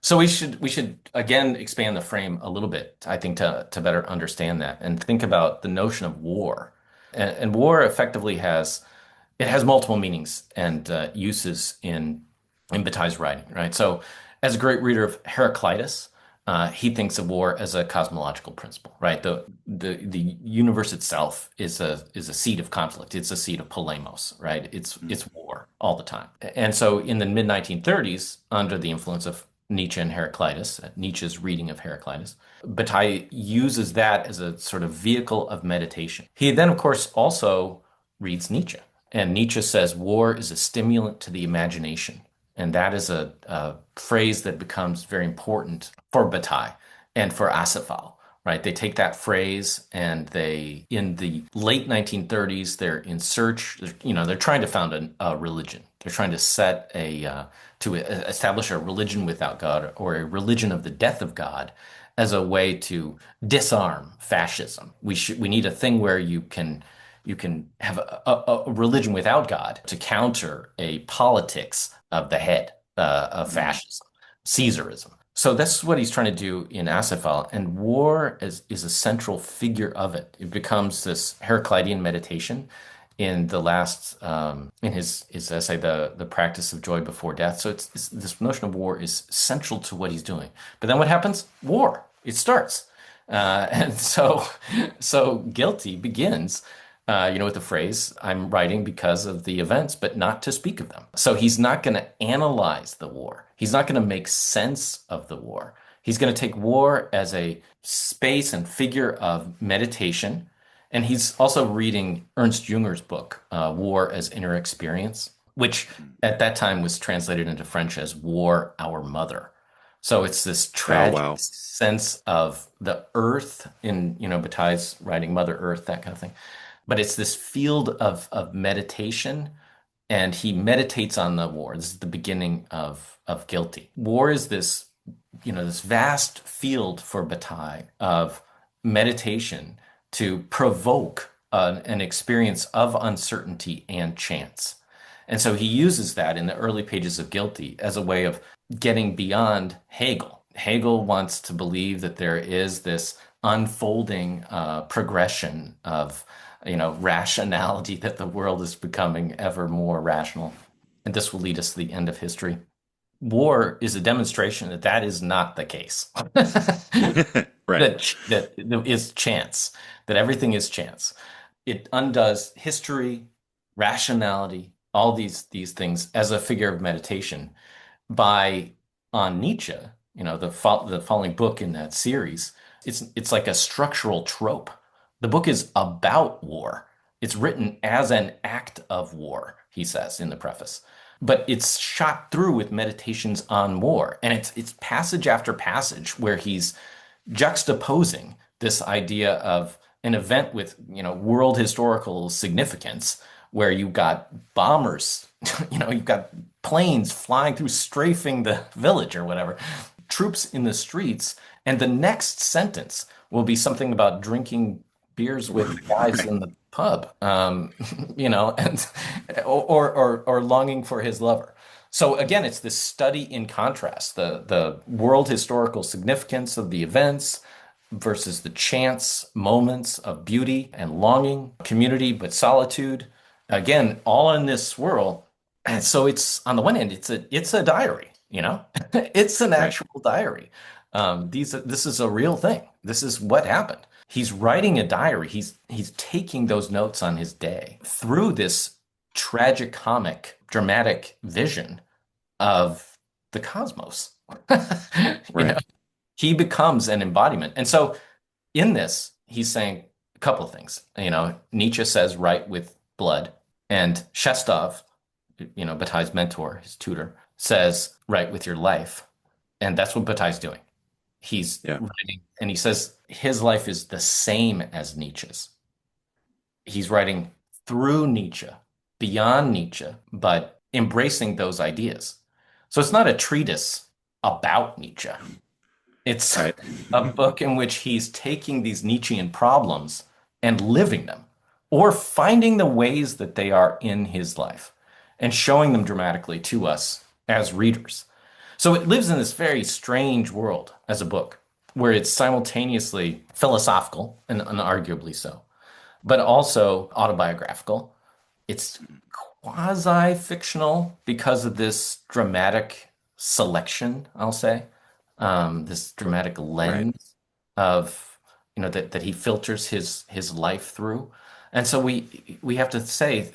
So we should again expand the frame a little bit, I think, to better understand that and think about the notion of war. And war effectively has multiple meanings and uses in Bataille's writing, right? So, as a great reader of Heraclitus, he thinks of war as a cosmological principle, right? The universe itself is a seat of conflict. It's a seat of polemos, right? It's war all the time. And so, in the mid 1930s, under the influence of Nietzsche and Heraclitus, Nietzsche's reading of Heraclitus, Bataille uses that as a sort of vehicle of meditation. He then, of course, also reads Nietzsche. And Nietzsche says war is a stimulant to the imagination. And that is a phrase that becomes very important for Bataille and for Asafal, right? They take that phrase and in the late 1930s, they're in search, they're trying to found a religion. They're trying to to establish a religion without God, or a religion of the death of God, as a way to disarm fascism. We need a thing where you can have a religion without God to counter a politics of the head, of Mm. fascism, Caesarism. So that's what he's trying to do in Asafal, and war is a central figure of it. It becomes this Heraclitean meditation in the last in his essay, the practice of joy before death. So it's this notion of war is central to what he's doing. But then what happens? War. It starts. And so guilty begins, with the phrase, I'm writing because of the events, but not to speak of them. So he's not going to analyze the war. He's not going to make sense of the war. He's going to take war as a space and figure of meditation. And he's also reading Ernst Junger's book, War as Inner Experience, which at that time was translated into French as War, Our Mother. So it's this Oh, tragic wow. sense of the earth in, Bataille's writing Mother Earth, that kind of thing. But it's this field of meditation, and he meditates on the war. This is the beginning of Guilty. War is this vast field for Bataille of meditation to provoke an experience of uncertainty and chance. And so he uses that in the early pages of Guilty as a way of getting beyond Hegel. Hegel wants to believe that there is this unfolding progression of, rationality, that the world is becoming ever more rational. And this will lead us to the end of history. War is a demonstration that that is not the case. Right. That is chance, that everything is chance. It undoes history, rationality, all these things as a figure of meditation. By on Nietzsche, the following book in that series, it's like a structural trope. The book is about war. It's written as an act of war, he says in the preface. But it's shot through with meditations on war. And it's passage after passage where he's juxtaposing this idea of an event with, world historical significance, where you've got bombers, you've got planes flying through, strafing the village or whatever, troops in the streets, and the next sentence will be something about drinking beers with guys Right. in the pub, and or longing for his lover. So again, it's this study in contrast, the world historical significance of the events versus the chance moments of beauty and longing, community but solitude. Again, all in this swirl. And so it's on the one hand, it's a diary, it's an Right. actual diary. This is a real thing. This is what happened. He's writing a diary. He's taking those notes on his day through this tragicomic, dramatic vision of the cosmos. You know, Right. he becomes an embodiment. And so in this, he's saying a couple of things. Nietzsche says, write with blood. And Shestov, Bataille's mentor, his tutor, says, write with your life. And that's what Bataille's doing. He's Yeah. writing, and he says his life is the same as Nietzsche's. He's writing through Nietzsche, beyond Nietzsche, but embracing those ideas. So it's not a treatise about Nietzsche. It's Right. a book in which he's taking these Nietzschean problems and living them, or finding the ways that they are in his life and showing them dramatically to us as readers. So it lives in this very strange world as a book, where it's simultaneously philosophical and arguably so, but also autobiographical. It's quasi-fictional because of this dramatic selection, I'll say, this dramatic Right. lens of, that he filters his life through. And so we have to say,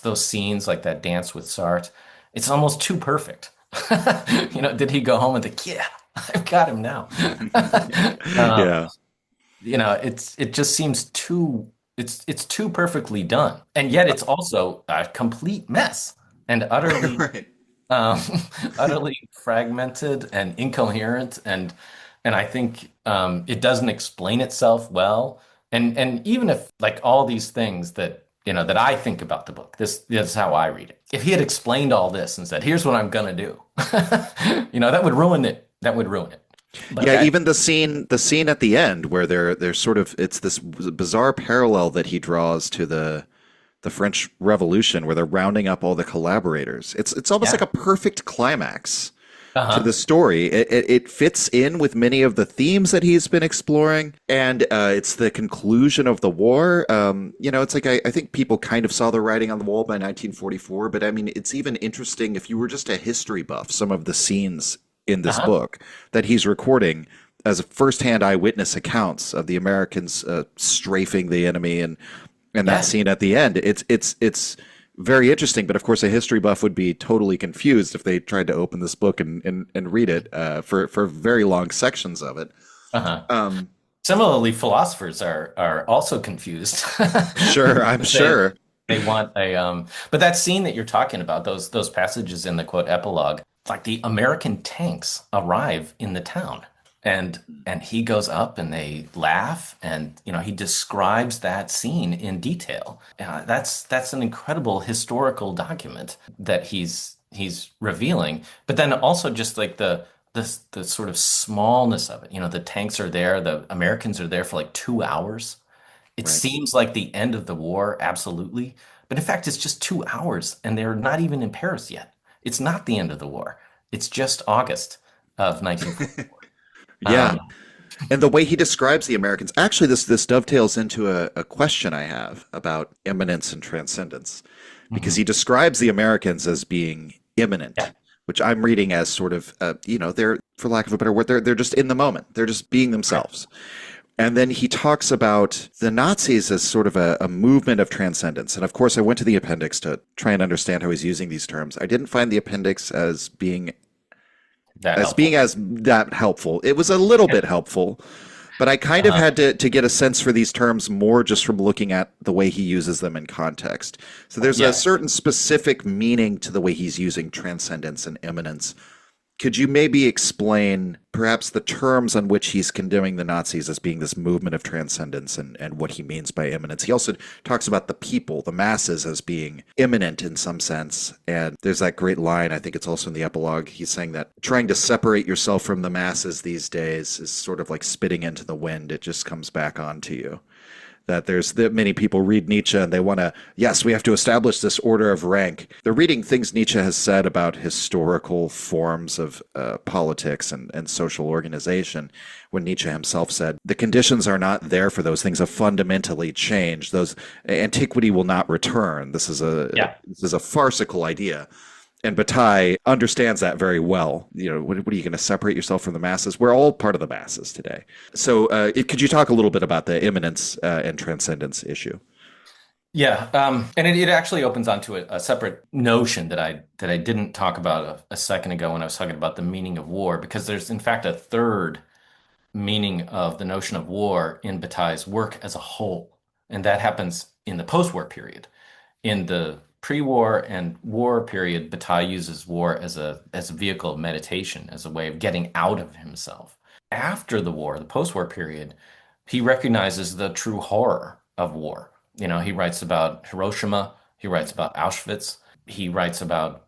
those scenes like that dance with Sartre, it's almost too perfect. Did he go home and think, yeah, I've got him now? Um, Yeah. it just seems it's too perfectly done, and yet it's also a complete mess and Right. um, utterly fragmented and incoherent, and I think it doesn't explain itself well. And even if like all these things that I think about the book, this is how I read it. If he had explained all this and said, "Here's what I'm gonna do," that would ruin it. That would ruin it. But Yeah, that, even the scene at the end where they're sort of it's this bizarre parallel that he draws to the French Revolution where they're rounding up all the collaborators. It's almost like yeah, a perfect climax to the uh-huh, story. It fits in with many of the themes that he's been exploring, and it's the conclusion of the war. It's like I think people kind of saw the writing on the wall by 1944, but I mean, it's even interesting if you were just a history buff, some of the scenes in this uh-huh, book that he's recording as firsthand eyewitness accounts of the Americans strafing the enemy and that yeah. scene at the end. It's very interesting, but of course, a history buff would be totally confused if they tried to open this book and read it for very long sections of it. Uh-huh. Um, Similarly, philosophers are also confused. sure, I'm They sure. they want but that scene that you're talking about, those passages in the quote epilogue, it's like the American tanks arrive in the town, and he goes up and they laugh, and he describes that scene in detail. That's an incredible historical document that he's revealing, but then also just like the sort of smallness of it. The tanks are there, the Americans are there for like 2 hours. It Right. seems like the end of the war, absolutely. But in fact, it's just 2 hours and they're not even in Paris yet. It's not the end of the war. It's just August of 1944. Yeah, Um, and the way he describes the Americans, actually, this dovetails into a question I have about immanence and transcendence, because mhm. he describes the Americans as being immanent, Yeah. which I'm reading as sort of, they're, for lack of a better word, they're just in the moment. They're just being Right. themselves. And then he talks about the Nazis as sort of a movement of transcendence. And of course, I went to the appendix to try and understand how he's using these terms. I didn't find the appendix That as being helpful. as that helpful. It was a little Yeah. bit helpful, but I kind of Uh-huh. had to get a sense for these terms more just from looking at the way he uses them in context. So there's a Yeah. certain specific meaning to the way he's using transcendence and immanence. Could you maybe explain perhaps the terms on which he's condemning the Nazis as being this movement of transcendence and what he means by immanence? He also talks about the people, the masses, as being immanent in some sense. And there's that great line, I think it's also in the epilogue. He's saying that trying to separate yourself from the masses these days is sort of like spitting into the wind, it just comes back onto you. That there's that many people read Nietzsche and they want to, yes, we have to establish this order of rank. They're reading things Nietzsche has said about historical forms of politics and social organization, when Nietzsche himself said the conditions are not there for those things have fundamentally changed. Those antiquity will not return. This is a Yeah. this is a farcical idea. And Bataille understands that very well. What are you going to separate yourself from the masses? We're all part of the masses today. So, could you talk a little bit about the immanence and transcendence issue? Yeah, and it actually opens onto a separate notion that I didn't talk about a second ago when I was talking about the meaning of war, because there's in fact a third meaning of the notion of war in Bataille's work as a whole, and that happens in the post-war period. In the pre-war and war period, Bataille uses war as a vehicle of meditation, as a way of getting out of himself. After the war, the post-war period, he recognizes the true horror of war. He writes about Hiroshima, he writes about Auschwitz, he writes about,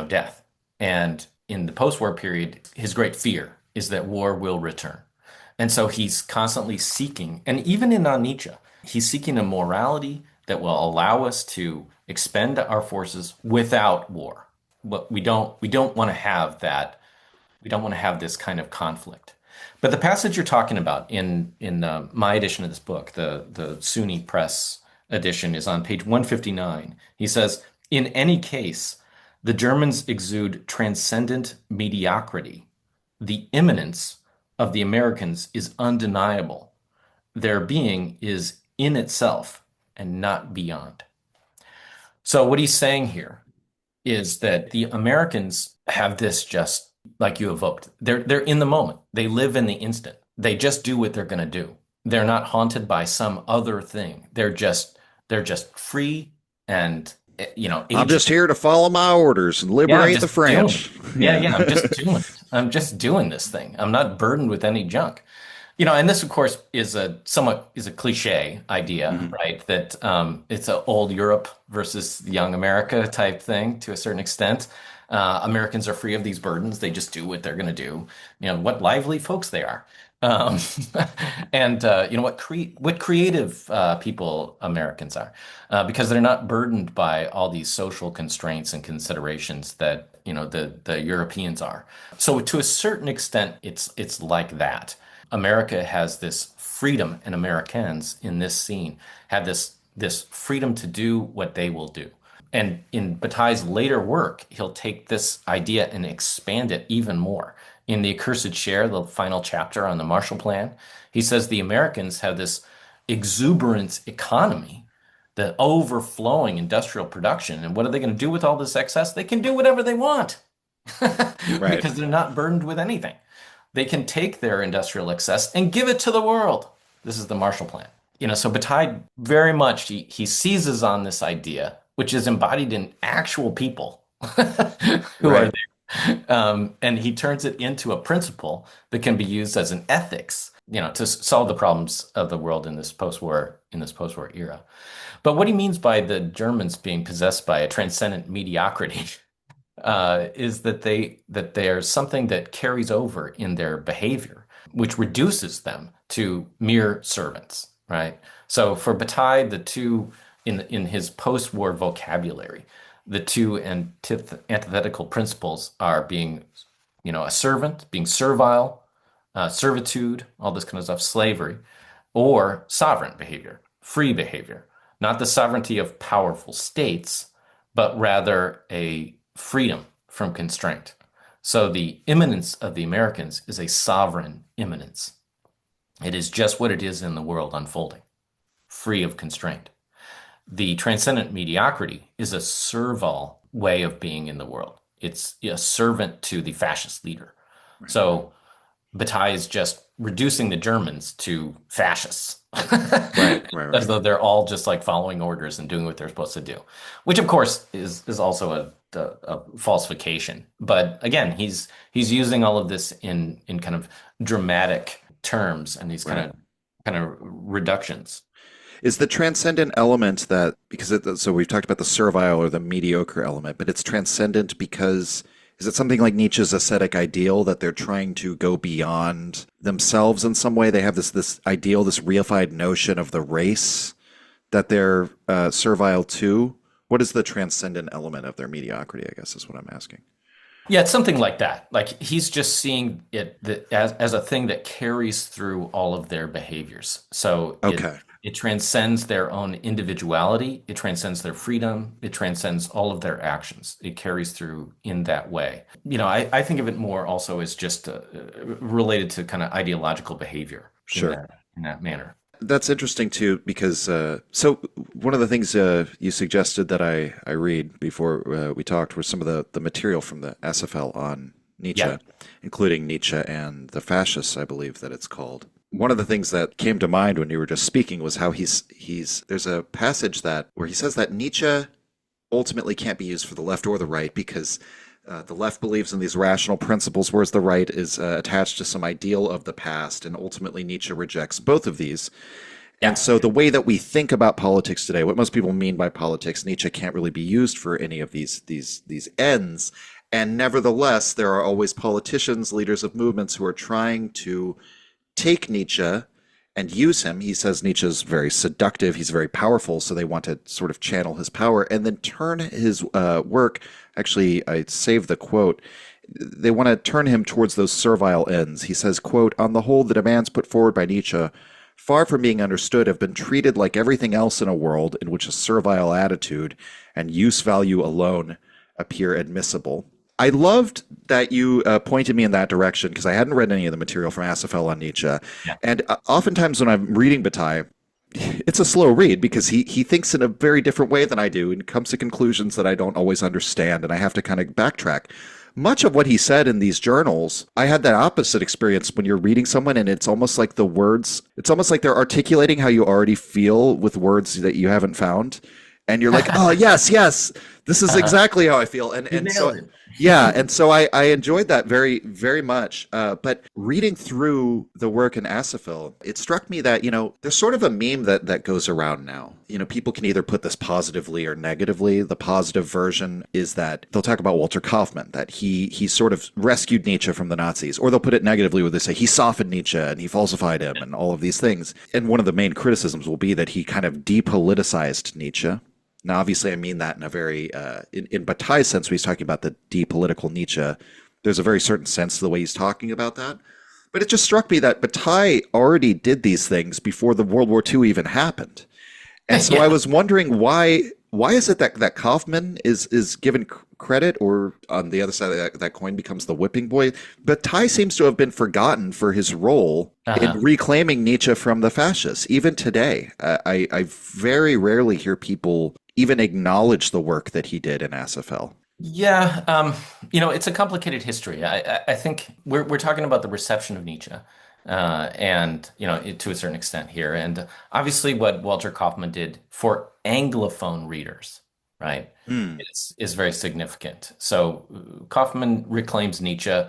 death. And in the post-war period, his great fear is that war will return. And so he's constantly seeking, and even in Nietzsche, he's seeking a morality that will allow us to expend our forces without war. But we don't want to have that. We don't want to have this kind of conflict. But the passage you're talking about in my edition of this book, the SUNY Press edition, is on page 159. He says, in any case, the Germans exude transcendent mediocrity. The immanence of the Americans is undeniable. Their being is in itself and not beyond. So what he's saying here is that the Americans have this, just like you evoked. They're in the moment. They live in the instant. They just do what they're going to do. They're not haunted by some other thing. They're just free and I'm just agent. here to follow my orders and Yeah, I'm liberate the just doing it. French. Yeah, Yeah. yeah, I'm just doing it. I'm just doing this thing. I'm not burdened with any junk. And this, of course, is a cliche idea, Hmm. right? That it's an old Europe versus young America type thing to a certain extent. Americans are free of these burdens. They just do what they're going to do. What lively folks they are. Um, and what creative people Americans are, because they're not burdened by all these social constraints and considerations that the Europeans are. So to a certain extent, it's like that. America has this freedom, and Americans in this scene have this freedom to do what they will do. And in Bataille's later work, he'll take this idea and expand it even more. In The Accursed Share, the final chapter on the Marshall Plan, he says the Americans have this exuberant economy, the overflowing industrial production. And what are they going to do with all this excess? They can do whatever they want Right. because they're not burdened with anything. They can take their industrial excess and give it to the world. This is the Marshall Plan. So Bataille very much he seizes on this idea, which is embodied in actual people who are Right. there, and he turns it into a principle that can be used as an ethics, to solve the problems of the world in this post-war era. But what he means by the Germans being possessed by a transcendent mediocrity is that there's something that carries over in their behavior, which reduces them to mere servants, right? So for Bataille, the two in his post-war vocabulary, the two antithetical principles are being, a servant, being servile, servitude, all this kind of stuff, slavery, or sovereign behavior, free behavior, not the sovereignty of powerful states, but rather a freedom from constraint. So the immanence of the Americans is a sovereign immanence. It is just what it is in the world unfolding, free of constraint. The transcendent mediocrity is a servile way of being in the world. It's a servant to the fascist leader. Right. So Bataille is just reducing the Germans to fascists, Right. Right. as Right. though they're all just like following orders and doing what they're supposed to do, which of course is also a falsification. But again, he's using all of this in kind of dramatic terms and these kind Right. of reductions. Is the transcendent element that so we've talked about the servile or the mediocre element, but it's transcendent because is it something like Nietzsche's ascetic ideal that they're trying to go beyond themselves in some way? They have this ideal, this reified notion of the race that they're servile to. What is the transcendent element of their mediocrity? I guess is what I'm asking. Yeah, it's something like that. Like he's just seeing it as a thing that carries through all of their behaviors. So Okay. It transcends their own individuality. It transcends their freedom. It transcends all of their actions. It carries through in that way. I think of it more also as just related to kind of ideological behavior Sure. in that manner. That's interesting too, because so one of the things you suggested that I read before we talked was some of the material from the SFL on Nietzsche, Yeah. including Nietzsche and the fascists, I believe that it's called. One of the things that came to mind when you were just speaking was how he's there's a passage that where he says that Nietzsche ultimately can't be used for the left or the right because the left believes in these rational principles, whereas the right is attached to some ideal of the past, and ultimately Nietzsche rejects both of these. And Yeah. so the way that we think about politics today, what most people mean by politics, Nietzsche can't really be used for any of these ends. And nevertheless, there are always politicians, leaders of movements who are trying to take Nietzsche and use him. He says Nietzsche's very seductive, he's very powerful, so they want to sort of channel his power and then turn his work. Actually, I saved the quote. They want to turn him towards those servile ends. He says, quote, on the whole, the demands put forward by Nietzsche, far from being understood, have been treated like everything else in a world in which a servile attitude and use value alone appear admissible. I loved that you pointed me in that direction because I hadn't read any of the material from Asafel on Nietzsche. Yeah. And oftentimes when I'm reading Bataille, it's a slow read because he thinks in a very different way than I do and comes to conclusions that I don't always understand, and I have to kind of backtrack. Much of what he said in these journals, I had that opposite experience when you're reading someone and it's almost like the words, it's almost like they're articulating how you already feel with words that you haven't found. And you're like, oh, yes, yes, this is Uh-huh. exactly how I feel. You And so nailed it. yeah, and so I enjoyed that very, very much. But reading through the work in Asafil, it struck me that, there's sort of a meme that goes around now. People can either put this positively or negatively. The positive version is that they'll talk about Walter Kaufmann, that he sort of rescued Nietzsche from the Nazis. Or they'll put it negatively where they say he softened Nietzsche and he falsified him and all of these things. And one of the main criticisms will be that he kind of depoliticized Nietzsche. Now, obviously, I mean that in a very, in Bataille's sense, when he's talking about the depolitical Nietzsche, there's a very certain sense to the way he's talking about that. But it just struck me that Bataille already did these things before the World War II even happened. And so I Yeah. was wondering why is it that Kaufman is given credit, or on the other side of that coin becomes the whipping boy? Bataille seems to have been forgotten for his role in Uh-huh. reclaiming Nietzsche from the fascists. Even today, I very rarely hear people even acknowledge the work that he did in Asafel. Yeah, it's a complicated history. I think we're talking about the reception of Nietzsche, and to a certain extent here, and obviously what Walter Kaufmann did for Anglophone readers, right, Hmm. is very significant. So Kaufmann reclaims Nietzsche,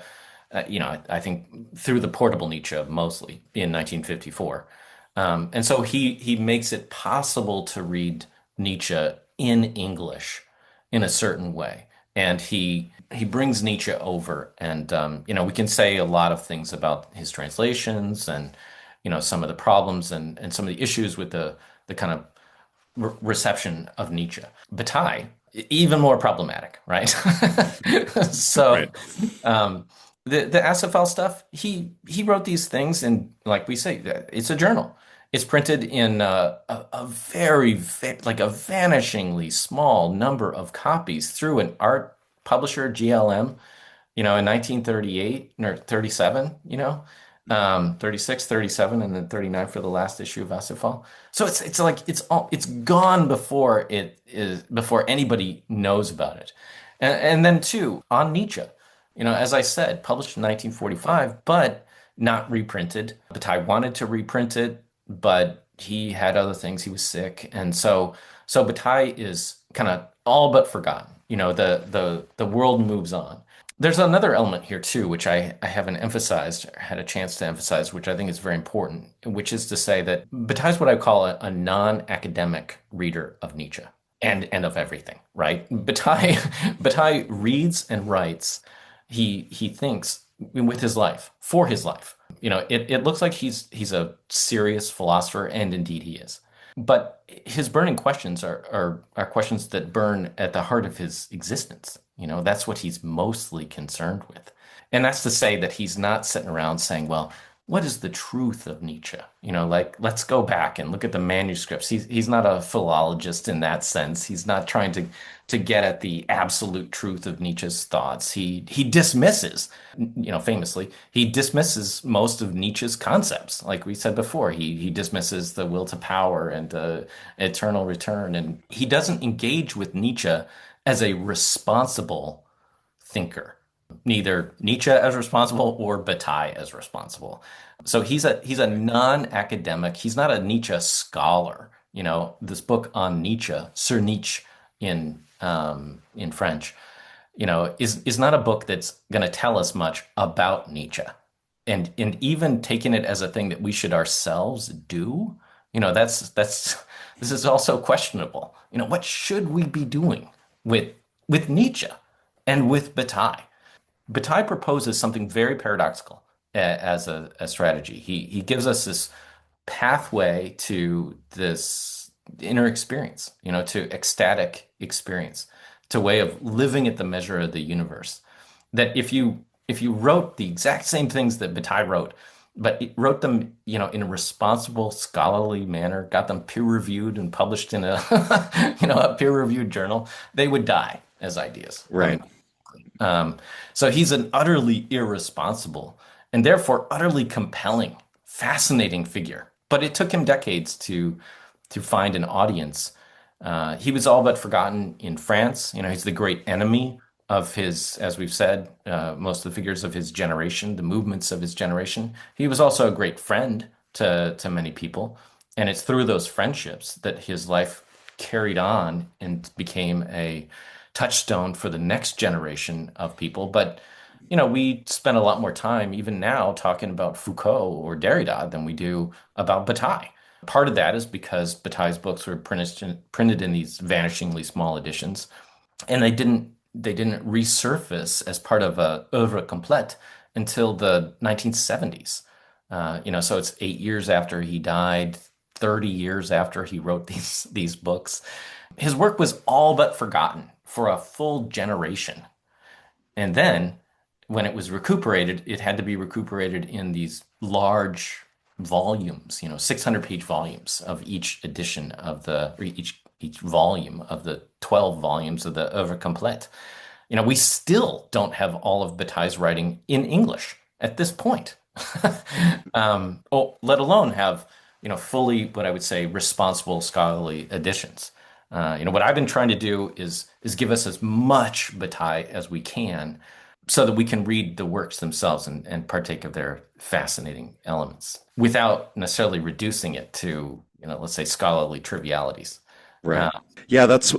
I think through the portable Nietzsche mostly in 1954, and so he makes it possible to read Nietzsche in English in a certain way. And he brings Nietzsche over, and we can say a lot of things about his translations, and some of the problems and some of the issues with the kind of reception of Nietzsche. Bataille, even more problematic, right? So Right. um, the Asafal stuff, he wrote these things, and like we say, it's a journal. It's printed in a like a vanishingly small number of copies through an art publisher, GLM, in 1938 or 37, 36, 37, and then 39 for the last issue of Asafal. So it's like it's gone before anybody knows about it. And then too, on Nietzsche, as I said, published in 1945, but not reprinted. Bataille wanted to reprint it, but he had other things. He was sick, and so Bataille is kind of all but forgotten. The world moves on. There's another element here too, which I haven't emphasized, or had a chance to emphasize, which I think is very important, which is to say that Bataille's what I call a non-academic reader of Nietzsche and of everything, right? Bataille reads and writes. He thinks with his life, for his life. It looks like he's a serious philosopher, and indeed he is. But his burning questions are questions that burn at the heart of his existence. That's what he's mostly concerned with. And that's to say that he's not sitting around saying, well, what is the truth of Nietzsche? Like let's go back and look at the manuscripts. He's not a philologist in that sense. He's not trying to get at the absolute truth of Nietzsche's thoughts. He dismisses, famously, he dismisses most of Nietzsche's concepts. Like we said before, he dismisses the will to power and eternal return, and he doesn't engage with Nietzsche as a responsible thinker, neither Nietzsche as responsible or Bataille as responsible. So he's a non-academic. He's not a Nietzsche scholar. This book on Nietzsche, Sur Nietzsche in French, is not a book that's going to tell us much about Nietzsche. And even taking it as a thing that we should ourselves do, that's this is also questionable. What should we be doing with Nietzsche and with Bataille? Bataille proposes something very paradoxical as a strategy. He gives us this pathway to this inner experience, to ecstatic experience, to a way of living at the measure of the universe. That if you wrote the exact same things that Bataille wrote, but it wrote them, in a responsible, scholarly manner, got them peer-reviewed and published in a, a peer-reviewed journal, they would die as ideas. Right. So he's an utterly irresponsible and therefore utterly compelling, fascinating figure. But it took him decades to find an audience. He was all but forgotten in France. He's the great enemy of his, as we've said, most of the figures of his generation, the movements of his generation. He was also a great friend to many people. And it's through those friendships that his life carried on and became a touchstone for the next generation of people. But, we spend a lot more time, even now, talking about Foucault or Derrida than we do about Bataille. Part of that is because Bataille's books were printed in these vanishingly small editions, and they didn't resurface as part of a oeuvre complète until the 1970s. So it's 8 years after he died, 30 years after he wrote these books. His work was all but forgotten for a full generation. And then when it was recuperated, it had to be recuperated in these large volumes, 600-page volumes of each edition of or each volume of the 12 volumes of the oeuvre complète. We still don't have all of Bataille's writing in English at this point. Let alone have, fully what I would say responsible scholarly editions. What I've been trying to do is give us as much Bataille as we can so that we can read the works themselves and partake of their fascinating elements without necessarily reducing it to, let's say scholarly trivialities. Right. Yeah, that's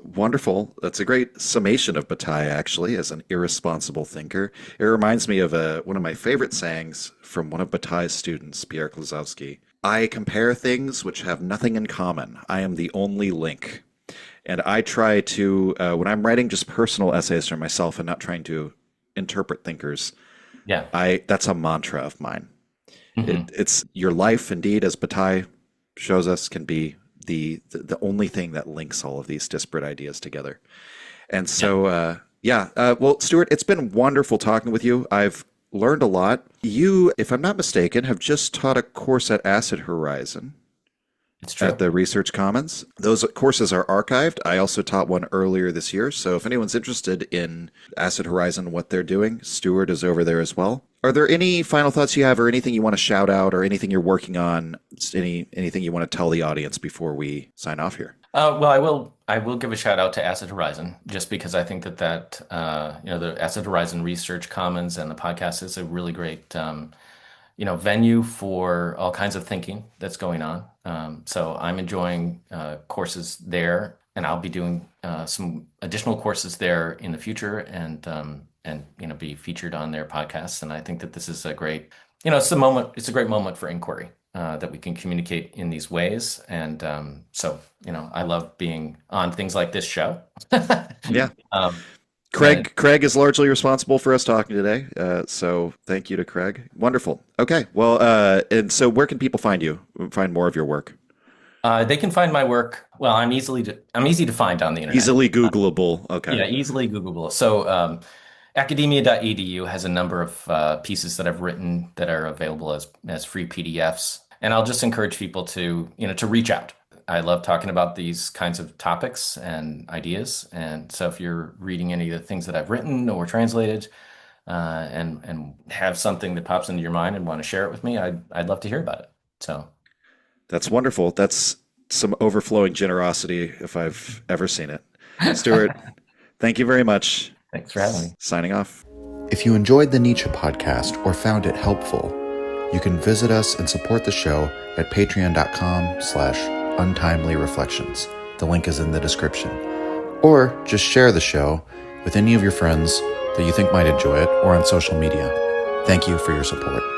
wonderful. That's a great summation of Bataille, actually, as an irresponsible thinker. It reminds me of one of my favorite sayings from one of Bataille's students, Pierre Klosowski. I compare things which have nothing in common. I am the only link. And I try to, when I'm writing just personal essays for myself and not trying to interpret thinkers, Yeah. that's a mantra of mine. Mhm. It's your life, indeed, as Bataille shows us, can be the only thing that links all of these disparate ideas together. And so, well, Stuart, it's been wonderful talking with you. I've learned a lot. You, if I'm not mistaken, have just taught a course at Acid Horizon. It's true. At the Research Commons. Those courses are archived. I also taught one earlier this year. So if anyone's interested in Acid Horizon, what they're doing, Stuart is over there as well. Are there any final thoughts you have or anything you want to shout out or anything you're working on? Anything you want to tell the audience before we sign off here? Well, I will give a shout out to Acid Horizon just because I think that the Acid Horizon Research Commons and the podcast is a really great venue for all kinds of thinking that's going on. So I'm enjoying courses there, and I'll be doing some additional courses there in the future, and be featured on their podcasts. And I think that this is a great, it's a great moment for inquiry that we can communicate in these ways. And so I love being on things like this show. Yeah. Um, Craig is largely responsible for us talking today. So thank you to Craig. Wonderful. Okay. Well, and so where can people find you? Find more of your work? They can find my work. Well, I'm easy to find on the internet. Easily Googleable. Okay. Yeah, easily Googleable. So Academia.edu has a number of pieces that I've written that are available as free PDFs. And I'll just encourage people to, to reach out. I love talking about these kinds of topics and ideas. And so if you're reading any of the things that I've written or translated, and have something that pops into your mind and want to share it with me, I'd love to hear about it. So That's wonderful. That's some overflowing generosity if I've ever seen it. Stuart, thank you very much. thanks for having me. Signing off. If you enjoyed the Nietzsche podcast or found it helpful, you can visit us and support the show at patreon.com/untimely-reflections. The link is in the description. Or just share the show with any of your friends that you think might enjoy it or on social media. Thank you for your support.